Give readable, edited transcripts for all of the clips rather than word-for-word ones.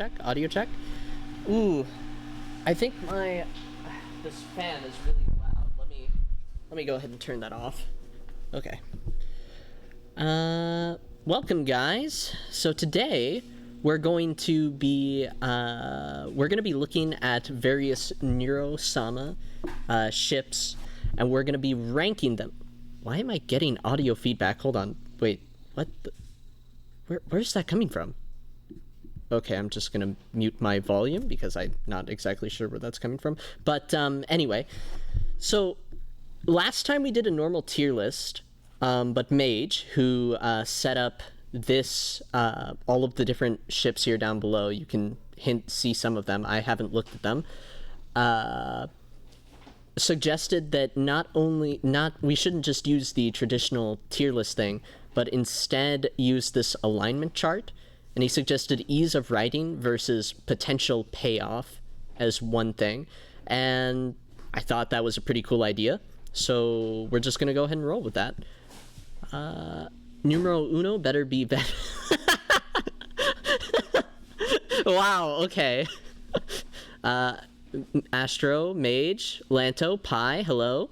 check, audio check. Ooh, I think this fan is really loud. Let me go ahead and turn that off. Okay. Welcome, guys. So today we're going to be looking at various Neurosama ships, and we're going to be ranking them. Why am I getting audio feedback? Hold on. Wait, what? Where's that coming from? Okay, I'm just going to mute my volume because I'm not exactly sure where that's coming from. But anyway, so last time we did a normal tier list, but Mage, who set up this, all of the different ships here down below, you can see some of them. I haven't looked at them. Suggested that we shouldn't just use the traditional tier list thing, but instead use this alignment chart. And he suggested ease of writing versus potential payoff as one thing. And I thought that was a pretty cool idea. So we're just going to go ahead and roll with that. Numero uno better be better. Wow, okay. Astro, Mage, Lanto, Pi, hello.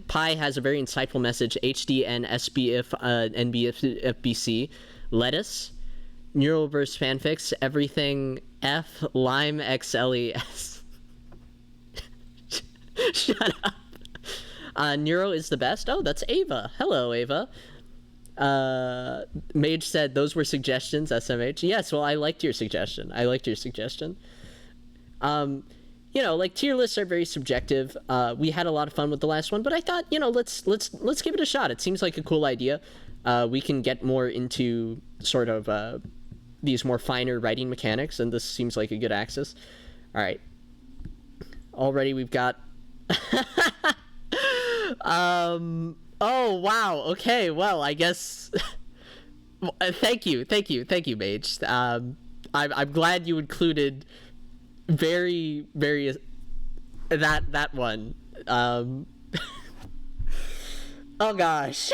Pi has a very insightful message. HDN, SBF, NBFBC, Lettuce, Neuroverse fanfics, everything F, Lime, XLES. Shut up. Neuro is the best. Oh, that's Ava. Hello, Ava. Mage said those were suggestions, SMH. Yes, well, I liked your suggestion. You know, like, tier lists are very subjective. We had a lot of fun with the last one, but I thought, you know, let's give it a shot. It seems like a cool idea. We can get more into sort of these more finer writing mechanics, and this seems like a good axis. All right. Already we've got... oh, wow. Okay, well, I guess... Thank you, Mage. I'm glad you included very that one. Oh gosh.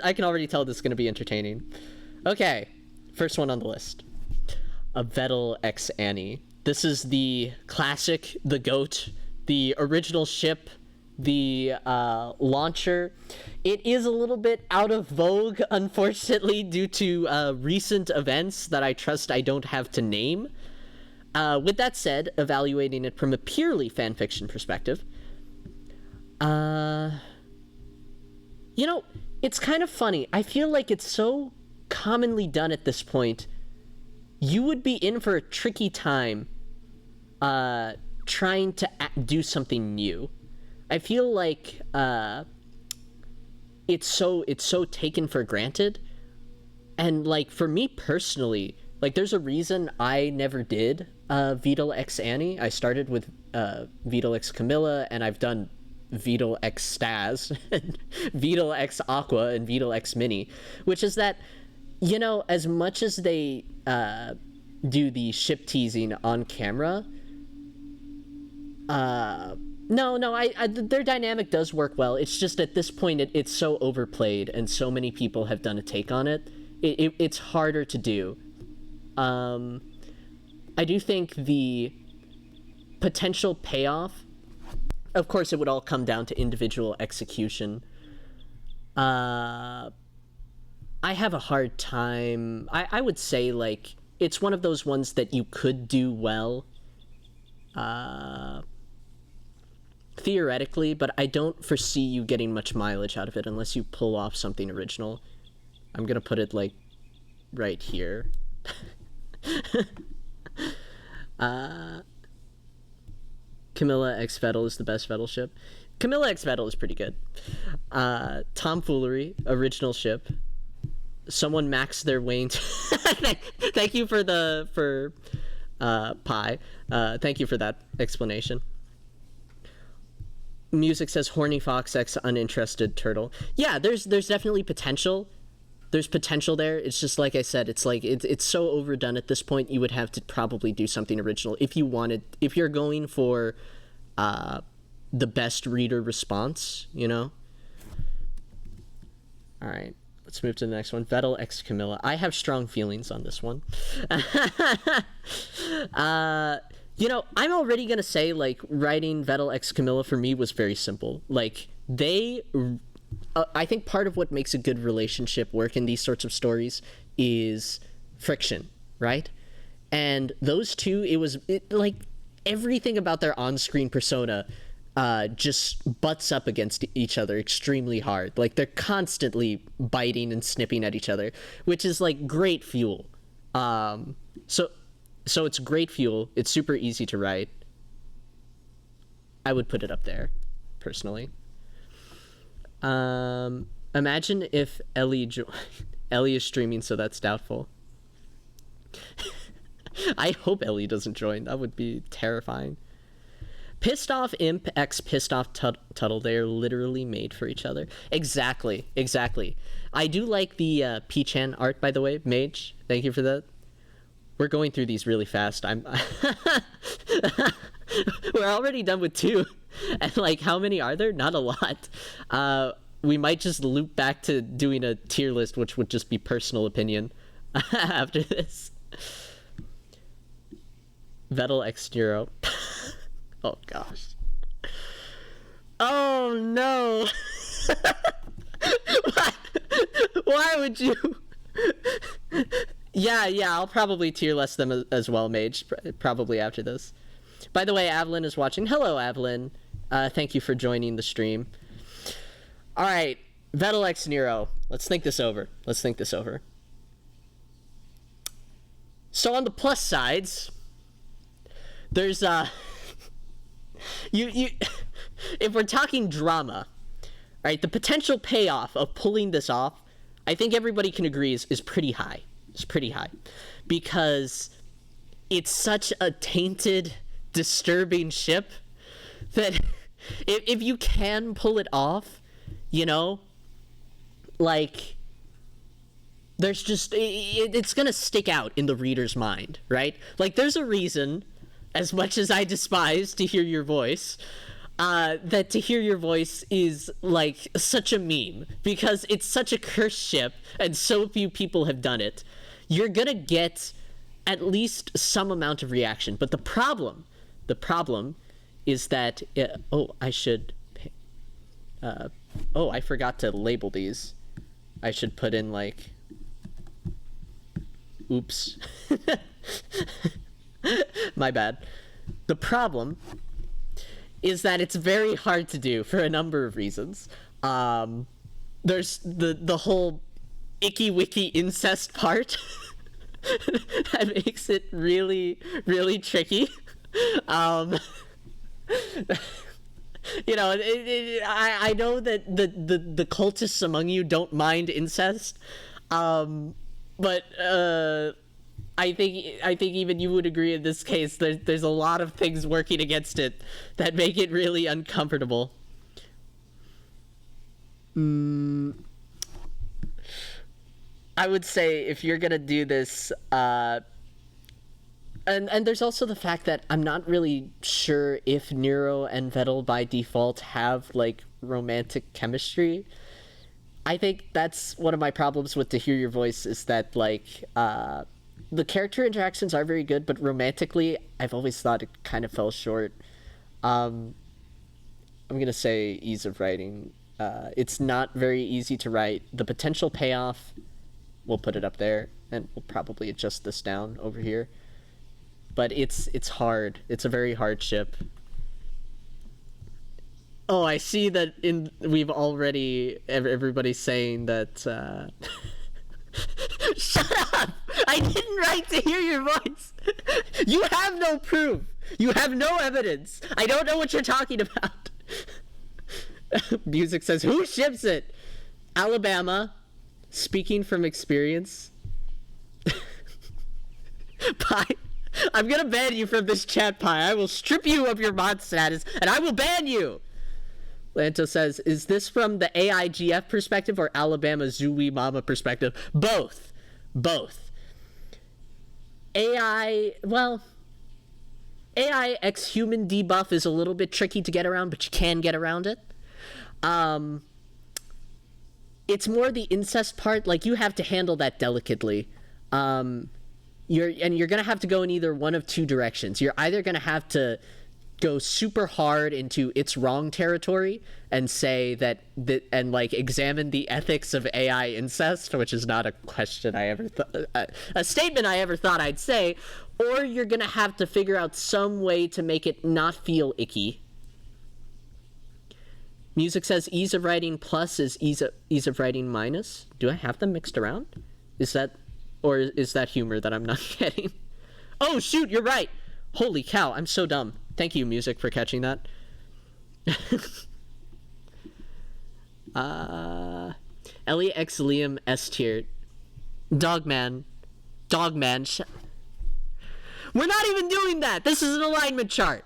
I can already tell this is going to be entertaining. Okay, first one on the list. A Vettel X Annie. This is the classic, the GOAT, the original ship, the launcher. It is a little bit out of vogue, unfortunately, due to recent events that I trust I don't have to name. With that said, evaluating it from a purely fanfiction perspective, you know, it's kind of funny. I feel like it's so commonly done at this point. You would be in for a tricky time trying to do something new. I feel like it's so taken for granted. And like, for me personally, like, there's a reason I never did Beetle X Annie. I started with Beetle X Camilla, and I've done Beetle X Staz, Beetle X Aqua, and Beetle X Mini, which is that, you know, as much as they do the ship teasing on camera, their dynamic does work well. It's just at this point it's so overplayed, and so many people have done a take on it. It's harder to do. I do think the potential payoff, of course, it would all come down to individual execution. I have a hard time. I would say, like, it's one of those ones that you could do well, theoretically, but I don't foresee you getting much mileage out of it unless you pull off something original. I'm gonna put it, like, right here. Camilla X Vettel is the best Vettel ship. Camilla X Vettel is pretty good. Tomfoolery, original ship. Someone maxed their Wayne. Thank you for Pi. Thank you for that explanation. Music says Horny Fox X Uninterested Turtle. Yeah, there's definitely potential. There's potential there. It's just like I said, it's like it's so overdone at this point. You would have to probably do something original if you're going for the best reader response, you know. All right, let's Let's move to the next one. Vettel x Camilla. I have strong feelings on this one. You know, I'm already gonna say, like, writing Vettel x Camilla for me was very simple. Like, I think part of what makes a good relationship work in these sorts of stories is friction, right? And those two, like, everything about their on-screen persona just butts up against each other extremely hard. Like, they're constantly biting and snipping at each other, which is, like, great fuel. So it's great fuel. It's super easy to write. I would put it up there, personally. Imagine if Ellie is streaming, so that's doubtful. I hope Ellie doesn't join. That would be terrifying. Pissed off imp x pissed off Tuttle. They are literally made for each other. Exactly. I do like the P-chan art, by the way. Mage, thank you for that. We're going through these really fast. We're already done with 2. And, like, how many are there? Not a lot. We might just loop back to doing a tier list, which would just be personal opinion after this. Vettel x Neuro. Oh, gosh. Oh, no. Why would you? Yeah, I'll probably tier list them as well, Mage, probably after this. By the way, Avalyn is watching. Hello, Avalyn. Thank you for joining the stream. All right, Vettel x Nero. Let's think this over. So on the plus sides, there's if we're talking drama, right, the potential payoff of pulling this off, I think everybody can agree is pretty high. It's pretty high because it's such a tainted, disturbing ship that if you can pull it off, you know, like, there's just, it's gonna stick out in the reader's mind, right? Like, there's a reason, as much as I despise To Hear Your Voice, that To Hear Your Voice is, like, such a meme, because it's such a cursed ship, and so few people have done it. You're gonna get at least some amount of reaction, but the problem is that, I forgot to label these. I should put in, like, oops. My bad. The problem is that it's very hard to do for a number of reasons. There's the whole icky wiki incest part that makes it really, really tricky. You know, I know that the cultists among you don't mind incest, but I think even you would agree in this case there's a lot of things working against it that make it really uncomfortable. I would say if you're gonna do this, and there's also the fact that I'm not really sure if Nero and Vettel by default have, like, romantic chemistry. I think that's one of my problems with To Hear Your Voice, is that, like, the character interactions are very good, but romantically, I've always thought it kind of fell short. I'm gonna say ease of writing. It's not very easy to write. The potential payoff, we'll put it up there, and we'll probably adjust this down over here. But it's hard. It's a very hard ship. Oh, I see that we've already, everybody's saying that, Shut up! I didn't write To Hear Your Voice! You have no proof! You have no evidence! I don't know what you're talking about! Music says, who ships it? Alabama. Speaking from experience. Pie. I'm gonna ban you from this chat, Pie. I will strip you of your mod status, and I will ban you! Lanto says, is this from the AIGF perspective or Alabama Zooey Mama perspective? Both. AI x human debuff is a little bit tricky to get around, but you can get around it. it's more the incest part. Like, you have to handle that delicately. You're gonna have to go in either one of two directions. You're either gonna have to go super hard into it's wrong territory and say that and like examine the ethics of AI incest, which is not a question I ever a statement I ever thought I'd say, or you're gonna have to figure out some way to make it not feel icky. Music says ease of writing plus is ease of writing minus. Do I have them mixed around? Is that humor that I'm not getting? Oh shoot, you're right. Holy cow, I'm so dumb. Thank you, Music, for catching that. Ellie X Liam S tier. Dogman. We're not even doing that. This is an alignment chart.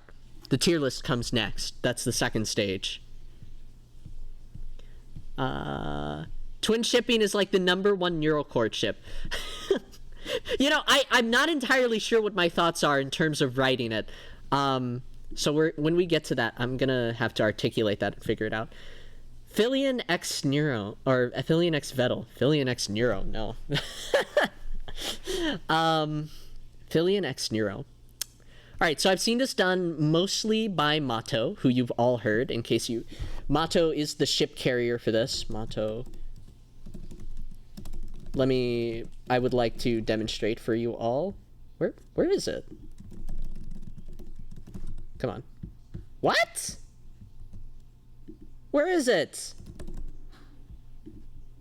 The tier list comes next. That's the second stage. Twin shipping is like the #1 neural cord ship. You know, I'm not entirely sure what my thoughts are in terms of writing it. So when we get to that, I'm gonna have to articulate that and figure it out. Fillion X Neuro, or Fillion X Vettel. Fillion X Neuro, no. Fillion X Neuro. Alright, so I've seen this done mostly by Mato, who you've all heard, in case you... Mato is the ship carrier for this. Mato. I would like to demonstrate for you all. Where is it? Come on. What? Where is it?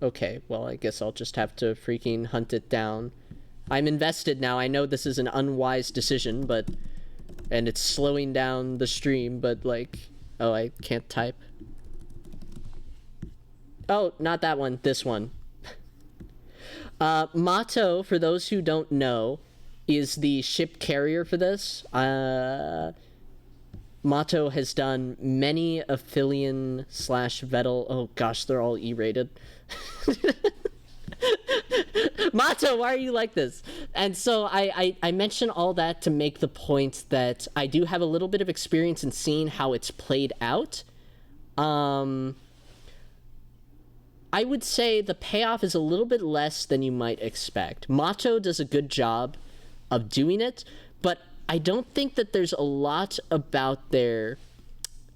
Okay, well, I guess I'll just have to freaking hunt it down. I'm invested now. I know this is an unwise decision, but... And it's slowing down the stream, but like... Oh, I can't type. Oh, not that one. This one. Mato, for those who don't know, is the ship carrier for this. Mato has done many of Fillion / Vettel. Oh gosh, they're all E-rated. Mato, why are you like this? And so I mention all that to make the point that I do have a little bit of experience in seeing how it's played out. I would say the payoff is a little bit less than you might expect. Mato does a good job of doing it, but I don't think that there's a lot about their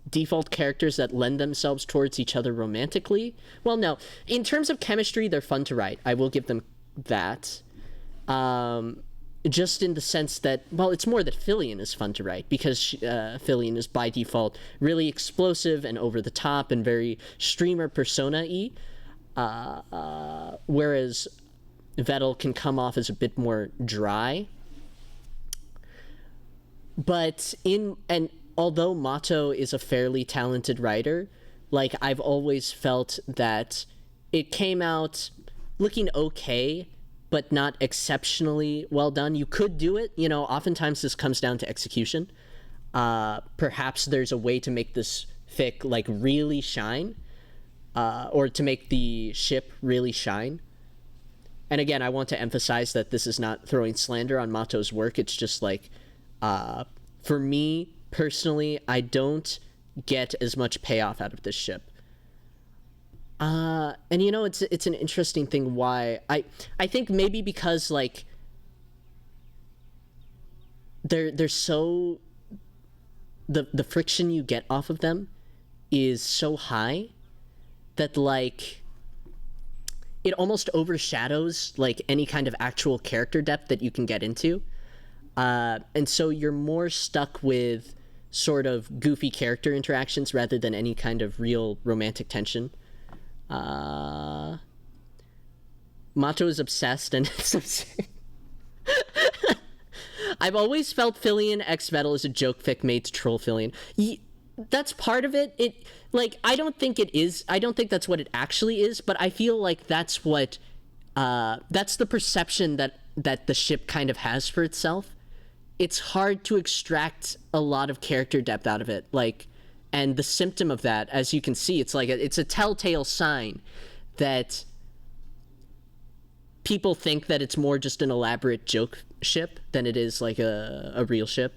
default characters that lend themselves towards each other romantically. Well, no. In terms of chemistry, they're fun to write. I will give them that. Just in the sense that, well, it's more that Fillion is fun to write, because Fillion is by default really explosive and over the top and very streamer persona-y. Whereas Vettel can come off as a bit more dry. But although Mato is a fairly talented writer, like, I've always felt that it came out looking okay, but not exceptionally well done. You could do it, you know, oftentimes this comes down to execution. Perhaps there's a way to make this fic, like, really shine, or to make the ship really shine. And again, I want to emphasize that this is not throwing slander on Mato's work. It's just like, for me personally, I don't get as much payoff out of this ship. And you know, it's an interesting thing why. I think maybe because, like, they're so, the friction you get off of them is so high that, like, it almost overshadows, like, any kind of actual character depth that you can get into. And so you're more stuck with sort of goofy character interactions rather than any kind of real romantic tension. Mato is obsessed, and it's obsessed. I've always felt Fillion X Vettel is a joke fic made to troll Fillion. That's part of it. I don't think it is. I don't think that's what it actually is, but I feel like that's what, that's the perception that the ship kind of has for itself. It's hard to extract a lot of character depth out of it. Like, and the symptom of that, as you can see, it's like it's a telltale sign that people think that it's more just an elaborate joke ship than it is like a real ship.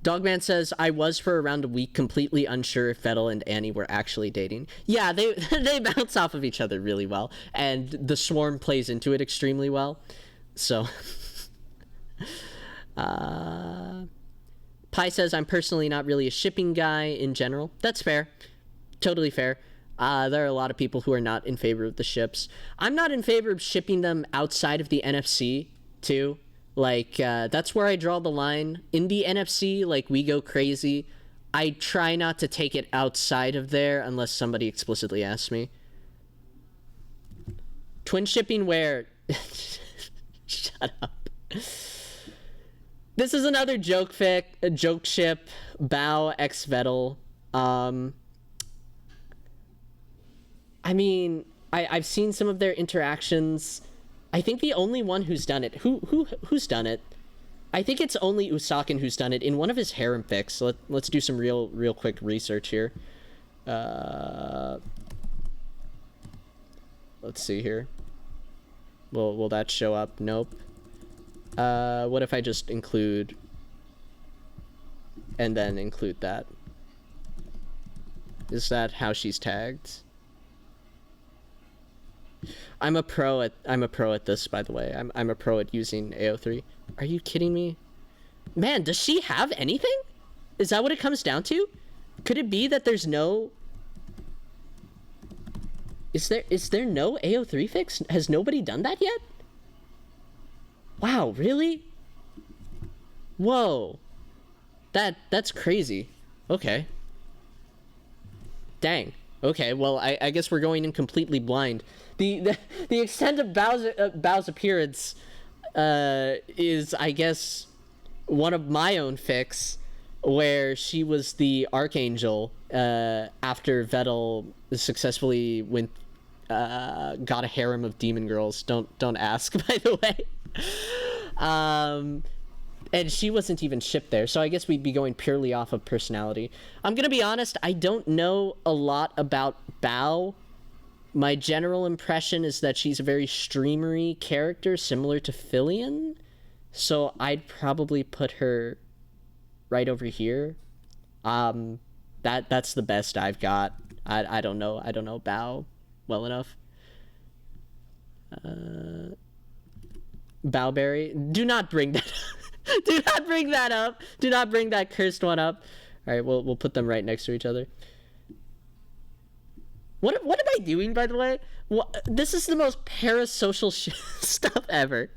Dogman says, I was for around a week completely unsure if Vettel and Annie were actually dating. Yeah, they they bounce off of each other really well, and the Swarm plays into it extremely well. So, Pi says, I'm personally not really a shipping guy in general. That's fair. Totally fair. There are a lot of people who are not in favor of the ships. I'm not in favor of shipping them outside of the NFC, too. Like, that's where I draw the line. In the NFC, like, we go crazy. I try not to take it outside of there unless somebody explicitly asks me. Twin shipping where... Shut up. This is another joke fic, a joke ship, Bao x Vettel. I mean, I've seen some of their interactions. I think the only one who's done it, who's done it? I think it's only Usakin who's done it in one of his harem fics. Let's do some real quick research here. Let's see here. Will that show up? Nope. What if I just include and then include that? Is that how she's tagged? I'm a pro at this, by the way. I'm a pro at using AO3. Are you kidding me? Man, does she have anything? Is that what it comes down to? Could it be that there's no... Is there no AO3 fix? Has nobody done that yet? Wow, really? Whoa. That's crazy. Okay. Dang. Okay, well, I guess we're going in completely blind. The extent of Bao's appearance is, I guess, one of my own fics, where she was the Archangel after Vettel successfully got a harem of demon girls. Don't ask, by the way. And she wasn't even shipped there, so I guess we'd be going purely off of personality. I'm gonna be honest, I don't know a lot about Bao. My general impression is that she's a very streamery character, similar to Filion, so I'd probably put her right over here. That's the best I've got. I don't know Bao well enough. Baoberry, do not bring that up. Do not bring that up. Do not bring that cursed one up. All right, we'll put them right next to each other. What am I doing, by the way? This is the most parasocial stuff ever.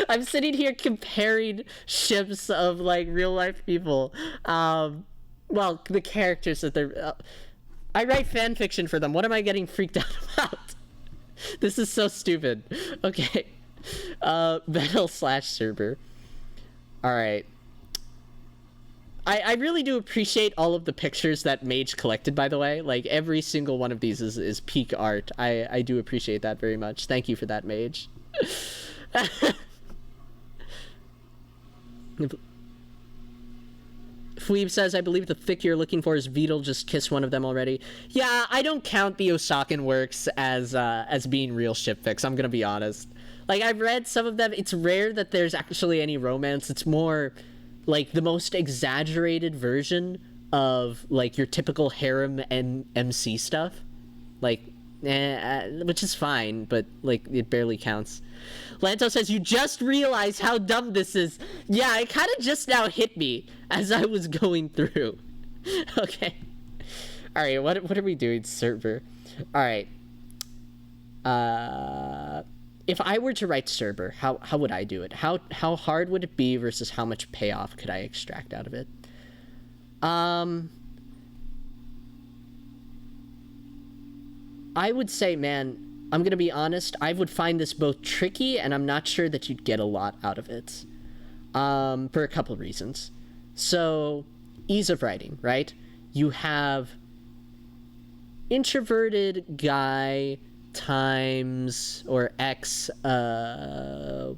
I'm sitting here comparing ships of like real life people. Well, the characters that they're. I write fan fiction for them. What am I getting freaked out about? This is so stupid. Okay. Vettel/Cerber. All right. I really do appreciate all of the pictures that Mage collected, by the way. Like, every single one of these is peak art. I do appreciate that very much. Thank you for that, Mage. Fweeb says, I believe the fic you're looking for is Beetle just kissed one of them already. Yeah, I don't count the Osakan works as being real ship fics, I'm gonna be honest. Like, I've read some of them. It's rare that there's actually any romance. It's more like the most exaggerated version of like your typical harem and MC stuff. Like, which is fine, but like it barely counts. Lanto says, you just realize how dumb this is. Yeah, it kind of just now hit me as I was going through. Okay. All right, what are we doing, Cerber? All right. If I were to write Cerber, how would I do it? How hard would it be versus how much payoff could I extract out of it? I would say, man, I'm gonna be honest, I would find this both tricky and I'm not sure that you'd get a lot out of it. For a couple reasons. So, ease of writing, right? You have introverted guy times or X what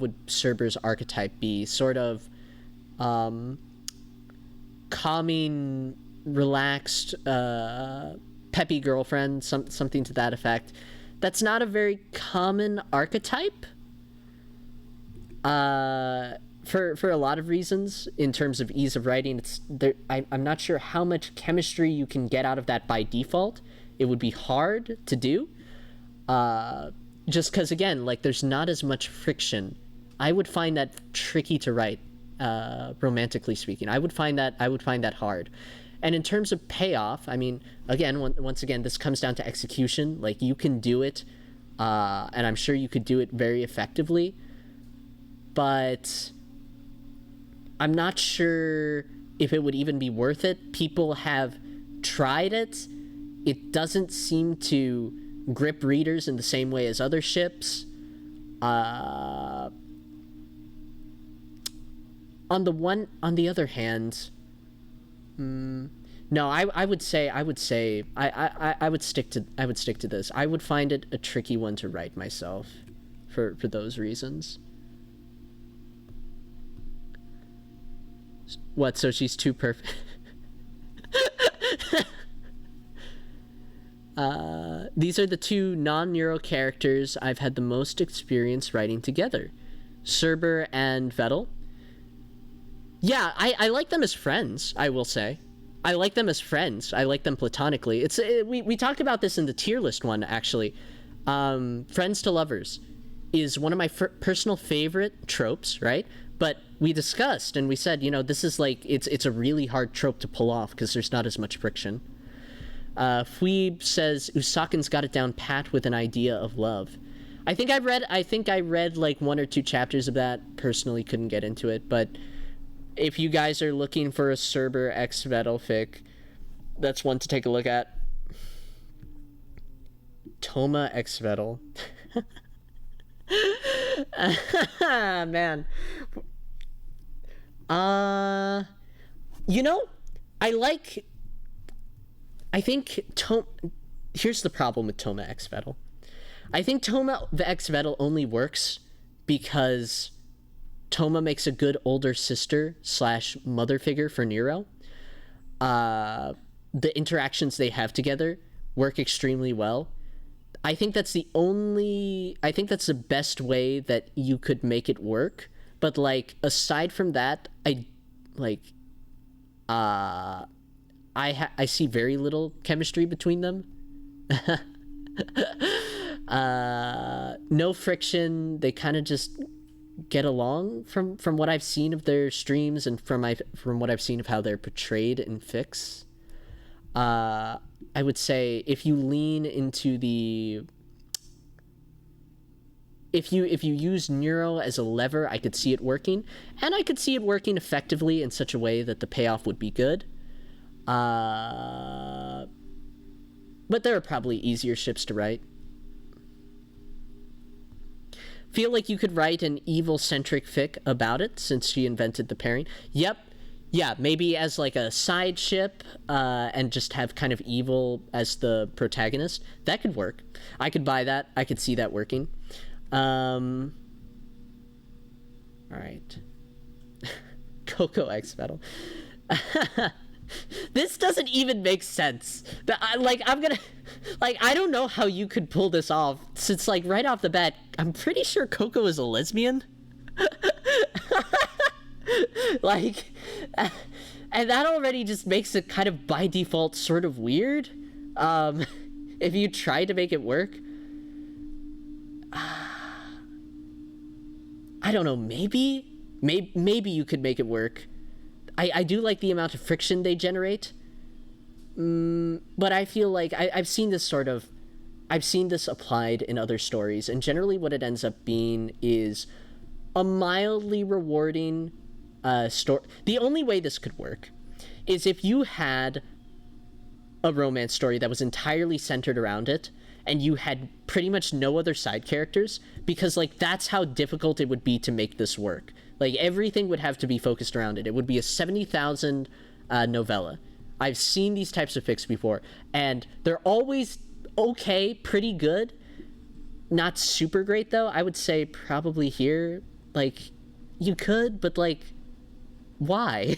would Cerber's archetype be? Sort of calming, relaxed, peppy girlfriend, something to that effect. That's not a very common archetype. for a lot of reasons, in terms of ease of writing, it's there. I'm not sure how much chemistry you can get out of that by default. It would be hard to do, just because, again, like, there's not as much friction. I would find that tricky to write, romantically speaking. I would find that hard. And in terms of payoff, I mean, again, once again, this comes down to execution. Like, you can do it, and I'm sure you could do it very effectively, but I'm not sure if it would even be worth it. People have tried it. It doesn't seem to grip readers in the same way as other ships. On the other hand, no, I would stick to this. I would find it a tricky one to write myself, for those reasons. What? So she's too perfect. These are the two non-Neuro characters I've had the most experience writing together, Cerber and Vettel. Yeah, I like them as friends, I will say. I like them as friends. I like them platonically. We talked about this in the tier list one, actually. Friends to lovers is one of my personal favorite tropes, right? But we discussed and we said, this is like, it's a really hard trope to pull off because there's not as much friction. Phoebe says Usakin's got it down pat with an idea of love. I think I read like 1 or 2 chapters of that. Personally, couldn't get into it, but if you guys are looking for a Cerber x Vettel fic, that's one to take a look at. Toma x Vettel. Man. Here's the problem with Toma x Vettel. I think Toma the x Vettel only works because Toma makes a good older sister / mother figure for Nero. The interactions they have together work extremely well. I think that's the best way that you could make it work. But like, aside from that, I see very little chemistry between them. No friction. They kind of just get along from what I've seen of their streams and from what I've seen of how they're portrayed in fics. I would say if you lean into if you use Neuro as a lever, I could see it working, and I could see it working effectively in such a way that the payoff would be good. But there are probably easier ships to write. Feel like you could write an evil-centric fic about it, since she invented the pairing. Yep. Yeah, maybe as like a side ship, and just have kind of evil as the protagonist. That could work. I could buy that. I could see that working. All right. Coco X Battle. This doesn't even make sense. I don't know how you could pull this off, since like right off the bat, I'm pretty sure Coco is a lesbian. And that already just makes it kind of by default sort of weird. If you try to make it work. I don't know, maybe you could make it work. I do like the amount of friction they generate, but I feel like I've seen this applied in other stories, and generally what it ends up being is a mildly rewarding story. The only way this could work is if you had a romance story that was entirely centered around it, and you had pretty much no other side characters, because like that's how difficult it would be to make this work. Like everything would have to be focused around it. It would be a 70,000 novella. I've seen these types of fics before, and they're always okay, pretty good. Not super great though. I would say probably here, like, you could, but like, why?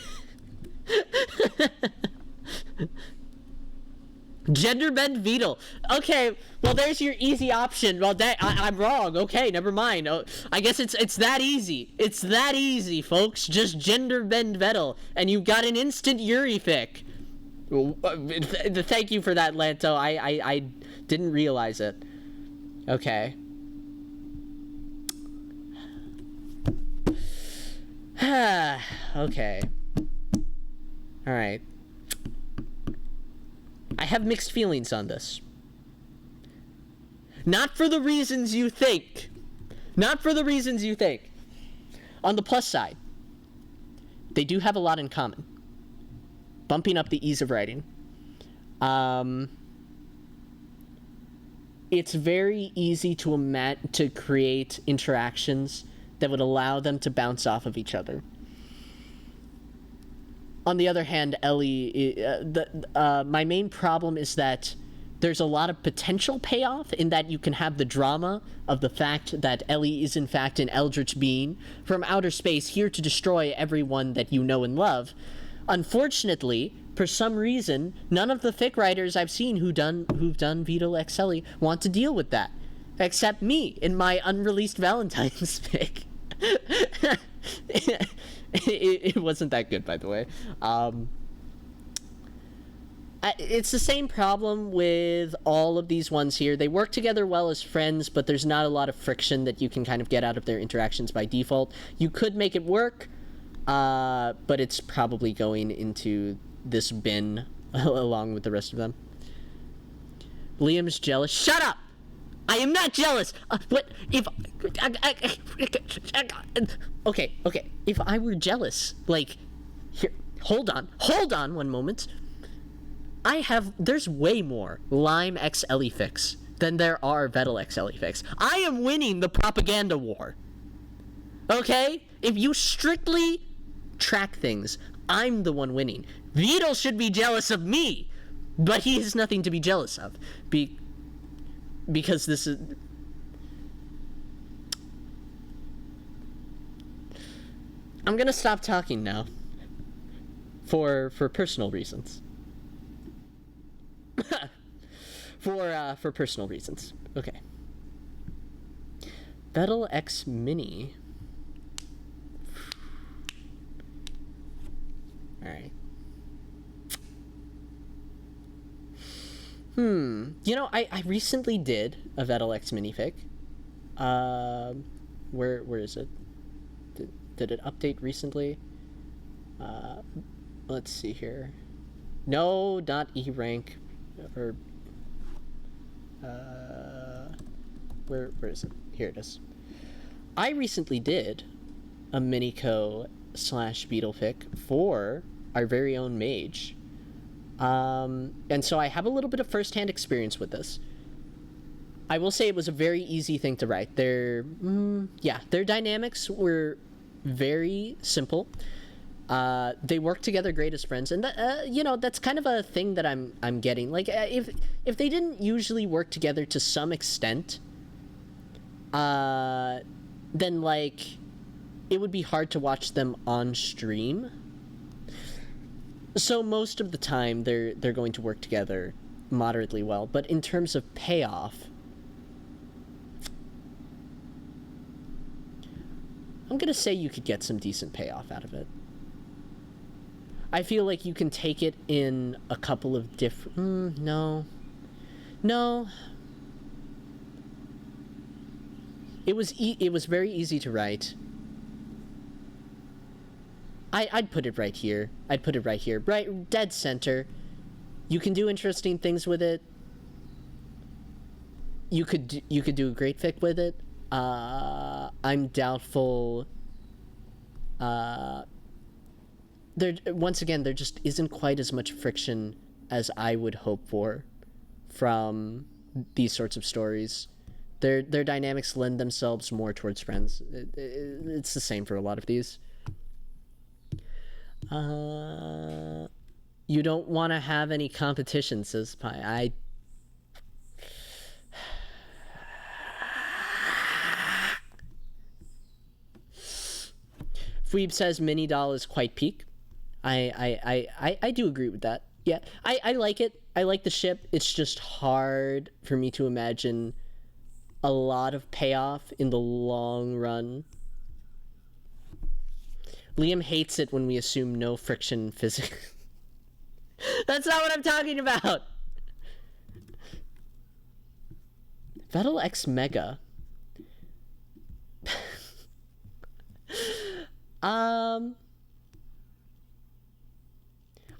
Gender bend beetle. Okay, well there's your easy option. Well, I'm wrong. Okay, never mind. Oh, I guess it's that easy. It's that easy, folks. Just gender bend Vettel, and you got an instant Yuri fic. Thank you for that, Lanto. I didn't realize it. Okay. Okay. All right. I have mixed feelings on this. Not for the reasons you think. Not for the reasons you think. On the plus side, they do have a lot in common. Bumping up the ease of writing. It's very easy to create interactions that would allow them to bounce off of each other. On the other hand, Ellie, my main problem is that there's a lot of potential payoff in that you can have the drama of the fact that Ellie is in fact an eldritch being from outer space here to destroy everyone that you know and love. Unfortunately, for some reason, none of the fic writers I've seen who've done Beetle X Ellie want to deal with that, except me in my unreleased Valentine's fic. It wasn't that good, by the way. It's the same problem with all of these ones here. They work together well as friends, but there's not a lot of friction that you can kind of get out of their interactions by default. You could make it work, but it's probably going into this bin along with the rest of them. Liam's jealous. Shut up! I am not jealous. What if? Okay. If I were jealous, like, here, hold on 1 moment. There's way more Lime X Ellie fics than there are Vettel X Ellie fics. I am winning the propaganda war. Okay? If you strictly track things, I'm the one winning. Beetle should be jealous of me, but he has nothing to be jealous of. Because this is... I'm gonna stop talking now. For personal reasons. for personal reasons. Okay. Vettel X Mini. Alright. You know, I recently did a Vettel X minific. Where is it? Did it update recently? Let's see here. No, not E rank, or where is it? Here it is. I recently did a Minico / Beetle fic for our very own mage. And so I have a little bit of first-hand experience with this. I will say it was a very easy thing to write. Their dynamics were very simple. They work together great as friends, and that's kind of a thing that I'm getting. Like, if they didn't usually work together to some extent, then like it would be hard to watch them on stream. So most of the time they're going to work together moderately well, but in terms of payoff, I'm gonna say you could get some decent payoff out of it. I feel like you can take it in a couple of different... No. It was very easy to write. I'd put it right here. Right dead center. You can do interesting things with it. You could do a great fic with it. I'm doubtful. There just isn't quite as much friction as I would hope for from these sorts of stories. Their dynamics lend themselves more towards friends. It's the same for a lot of these. You don't want to have any competition, says Pi. Phoebe says Mini Doll is quite peak. I do agree with that. Yeah, I like it. I like the ship. It's just hard for me to imagine a lot of payoff in the long run. Liam hates it when we assume no friction physics. That's not what I'm talking about. Vettel X Mega.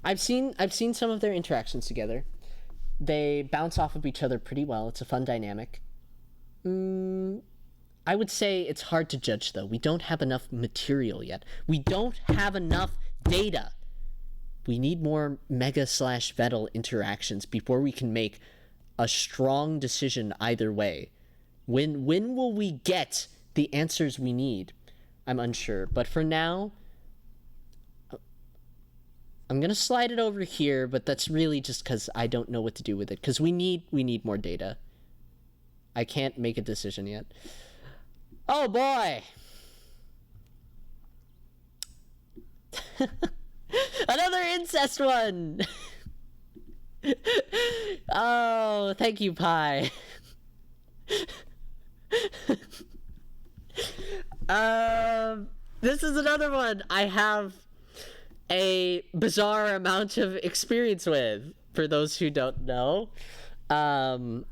I've seen some of their interactions together. They bounce off of each other pretty well. It's a fun dynamic. I would say it's hard to judge, though. We don't have enough material yet. We don't have enough data. We need more Mega/Vettel interactions before we can make a strong decision either way. When will we get the answers we need? I'm unsure. But for now, I'm gonna slide it over here, but that's really just because I don't know what to do with it. Because we need more data. I can't make a decision yet. Oh boy! Another incest one! Oh, thank you, Pi. This is another one I have a bizarre amount of experience with. For those who don't know, I'm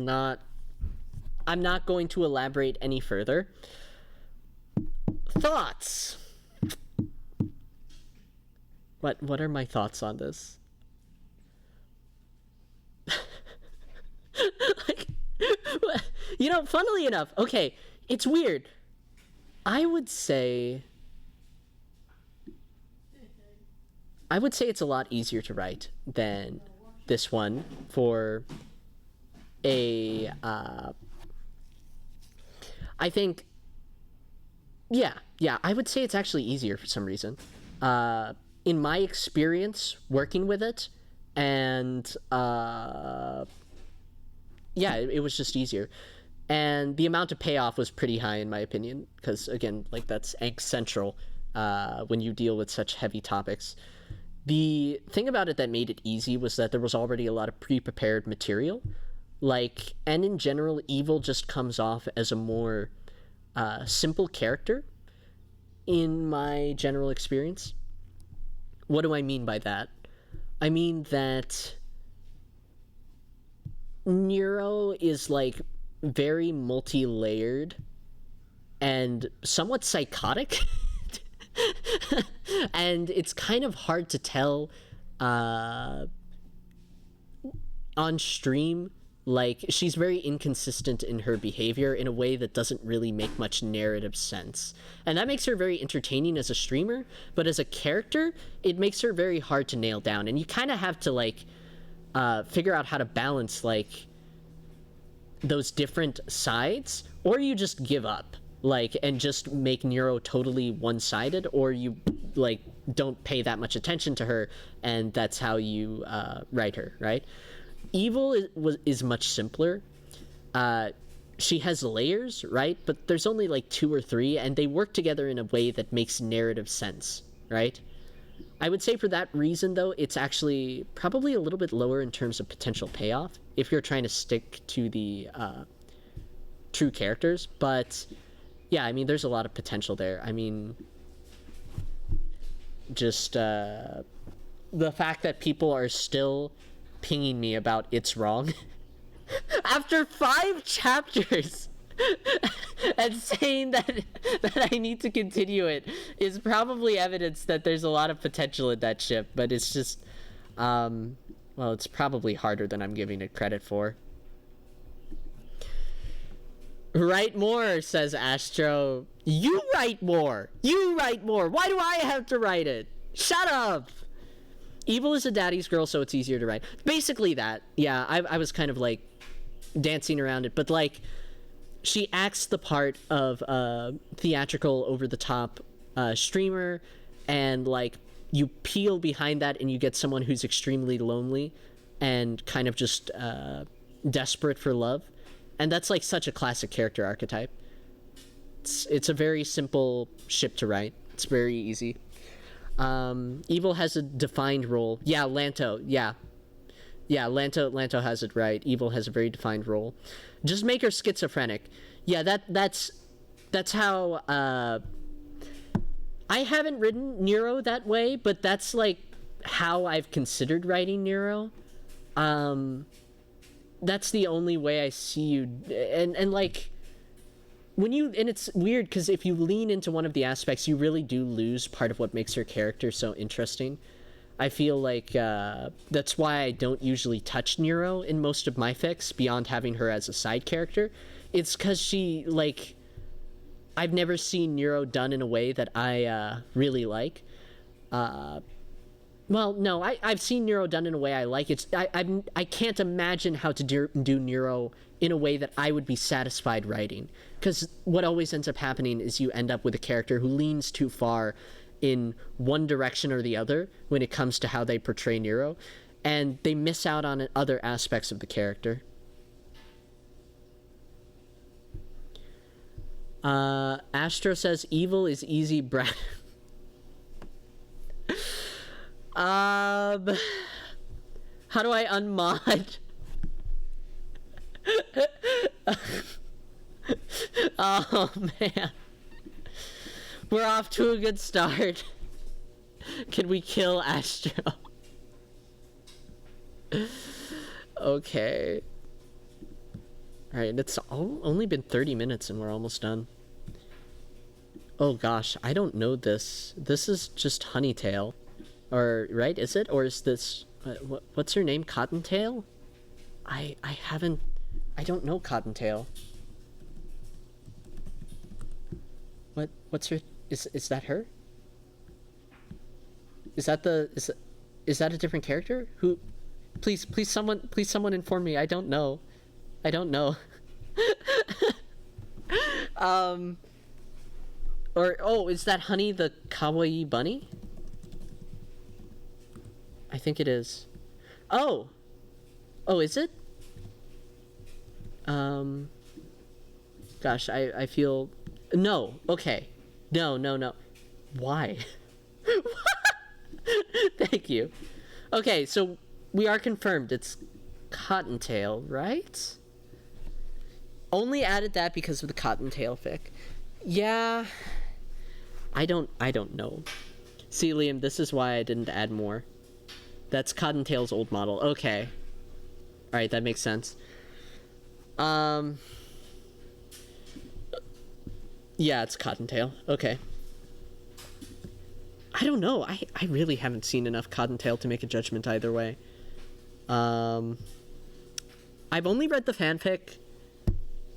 not going to elaborate any further. Thoughts? What are my thoughts on this? Like, you know, funnily enough, okay, it's weird. I would say it's a lot easier to write than this one for a I think I would say it's actually easier for some reason. In my experience working with it, and it was just easier. And the amount of payoff was pretty high in my opinion, because again, like, that's angst central when you deal with such heavy topics. The thing about it that made it easy was that there was already a lot of pre-prepared material. Like, and in general, Evil just comes off as a more simple character in my general experience. What do I mean by that? I mean that Neuro is, like, very multi-layered and somewhat psychotic. And it's kind of hard to tell on stream. Like, she's very inconsistent in her behavior in a way that doesn't really make much narrative sense. And that makes her very entertaining as a streamer, but as a character, it makes her very hard to nail down. And you kind of have to, like, figure out how to balance, like, those different sides, or you just give up, like, and just make Neuro totally one-sided, or you, like, don't pay that much attention to her, and that's how you write her, right? Evil is much simpler. She has layers, right? But there's only like 2 or 3, and they work together in a way that makes narrative sense, right? I would say for that reason, though, it's actually probably a little bit lower in terms of potential payoff if you're trying to stick to the true characters. But yeah, I mean, there's a lot of potential there. I mean, just the fact that people are still pinging me about It's Wrong after 5 chapters and saying that I need to continue it is probably evidence that there's a lot of potential in that ship, but it's just well, it's probably harder than I'm giving it credit for. Write more, says Astro. You write more. Why do I have to write it? Shut up. Evil is a daddy's girl, so it's easier to write. Basically that. Yeah, I was kind of, like, dancing around it. But, like, she acts the part of theatrical, over-the-top streamer. And, like, you peel behind that and you get someone who's extremely lonely and kind of just desperate for love. And that's, like, such a classic character archetype. It's a very simple ship to write. It's very easy. Evil has a defined role. Yeah, Lanto. Yeah. Yeah, Lanto has it right. Evil has a very defined role. Just make her schizophrenic. Yeah, that's how I haven't written Nero that way, but that's like how I've considered writing Nero. That's the only way I see you, and like when you, and it's weird because if you lean into one of the aspects, you really do lose part of what makes her character so interesting. I feel like that's why I don't usually touch Nero in most of my fics beyond having her as a side character. It's because she, like, I've never seen Nero done in a way that I really like. Well, no, I've seen Nero done in a way I like. I can't imagine how to do Nero in a way that I would be satisfied writing. Because what always ends up happening is you end up with a character who leans too far in one direction or the other when it comes to how they portray Nero, and they miss out on other aspects of the character. Astro says evil is easy how do I unmod? Oh man, we're off to a good start. Can we kill Astro? Okay. Alright, it's only been 30 minutes and we're almost done. Oh gosh, I don't know this. This is just Honeytail. Or, right? Is it? Or is this... what's her name? Cottontail? I don't know Cottontail. What's her... Is that her? Is that a different character? Who... Please someone inform me. I don't know. Or, oh, is that Honey the kawaii bunny? I think it is. Oh! Oh, is it? Gosh, I feel... No, okay. No. Why? Thank you. Okay, so we are confirmed. It's Cottontail, right? Only added that because of the Cottontail fic. Yeah... I don't know. See, Liam, this is why I didn't add more. That's Cottontail's old model. Okay. Alright, that makes sense. Yeah, it's Cottontail. Okay. I don't know. I really haven't seen enough Cottontail to make a judgment either way. I've only read the fanfic.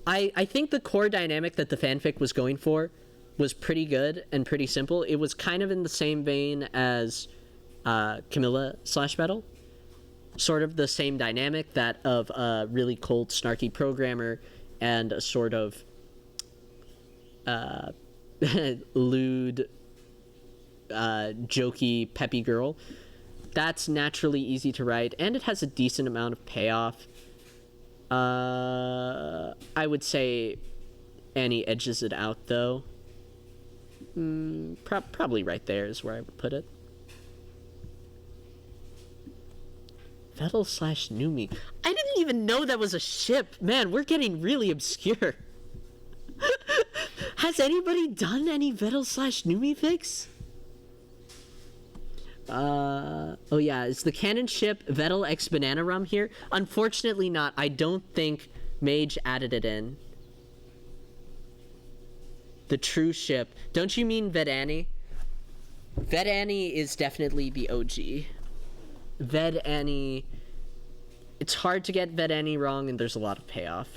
I think the core dynamic that the fanfic was going for was pretty good and pretty simple. It was kind of in the same vein as Camilla/Battle. Sort of the same dynamic, that of a really cold, snarky programmer and a sort of lewd, jokey, peppy girl. That's naturally easy to write, and it has a decent amount of payoff. I would say Annie edges it out, though. Probably right there is where I would put it. Vettel/Numi. I didn't even know that was a ship. Man, we're getting really obscure. Has anybody done any Vettel/Numi fics? Oh yeah, is the canon ship Vettel x Bananarum here? Unfortunately not. I don't think Mage added it in. The true ship. Don't you mean Ved Annie? Ved Annie is definitely the OG. Ved Annie... It's hard to get Ved Annie wrong, and there's a lot of payoff.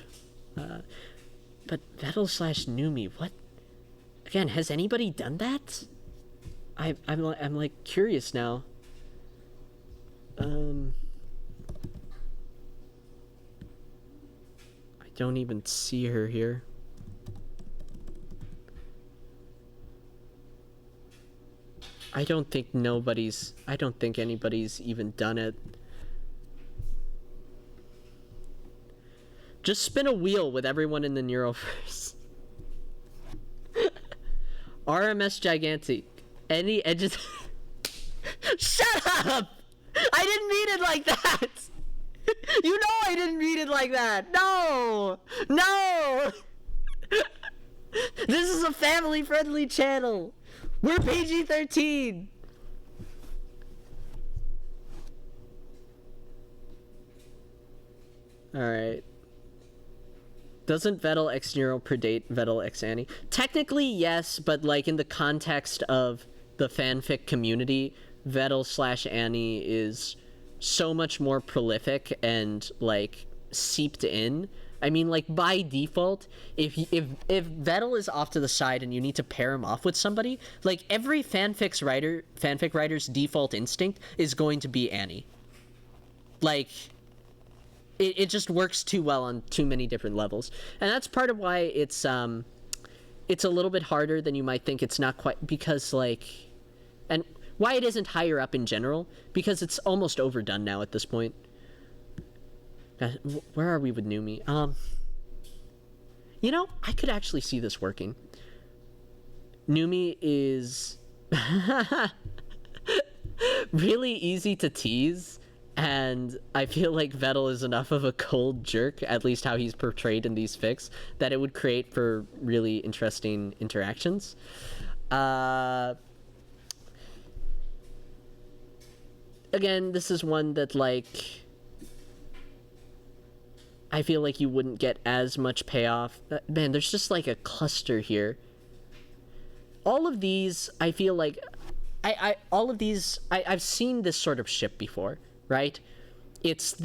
But Vettel/Numi, what? Again, has anybody done that? I'm like curious now. I don't even see her here. I don't think anybody's even done it. Just spin a wheel with everyone in the Neuroverse. RMS Gigantic. Any edges... Shut up! I didn't mean it like that! You know I didn't mean it like that! No! No! This is a family-friendly channel! We're PG-13! Alright. Doesn't Vettel x Nero predate Vettel x Annie? Technically, yes, but like in the context of the fanfic community, Vettel/Annie is so much more prolific and like seeped in. I mean, like by default, if Vettel is off to the side and you need to pair him off with somebody, like every fanfic writer's default instinct is going to be Annie. Like, it just works too well on too many different levels, and that's part of why it's a little bit harder than you might think. It's not quite, because like, and why it isn't higher up in general, because it's almost overdone now at this point. Where are we with Numi? You know, I could actually see this working. Numi is really easy to tease, and I feel like Vettel is enough of a cold jerk, at least how he's portrayed in these fics, that it would create for really interesting interactions. Again, this is one that, like, I feel like you wouldn't get as much payoff. Man, there's just like a cluster here. All of these, I feel like, all of these, I've seen this sort of ship before, right? It's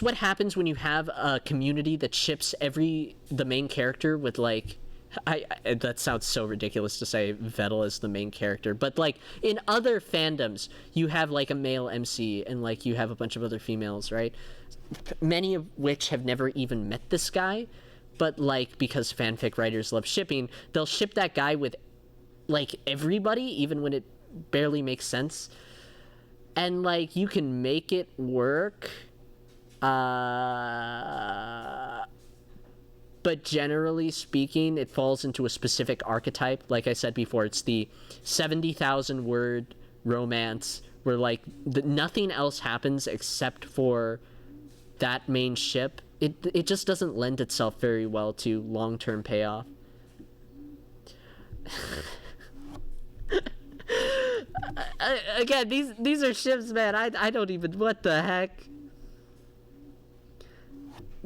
what happens when you have a community that ships the main character with, like, that sounds so ridiculous to say Vettel is the main character, but like in other fandoms you have like a male MC and like you have a bunch of other females, right? Many of which have never even met this guy, but like because fanfic writers love shipping, they'll ship that guy with like everybody, even when it barely makes sense, and like you can make it work. But generally speaking, it falls into a specific archetype. Like I said before, it's the 70,000 word romance where like nothing else happens except for that main ship. It just doesn't lend itself very well to long-term payoff. Again, these are ships, man. I don't even, what the heck?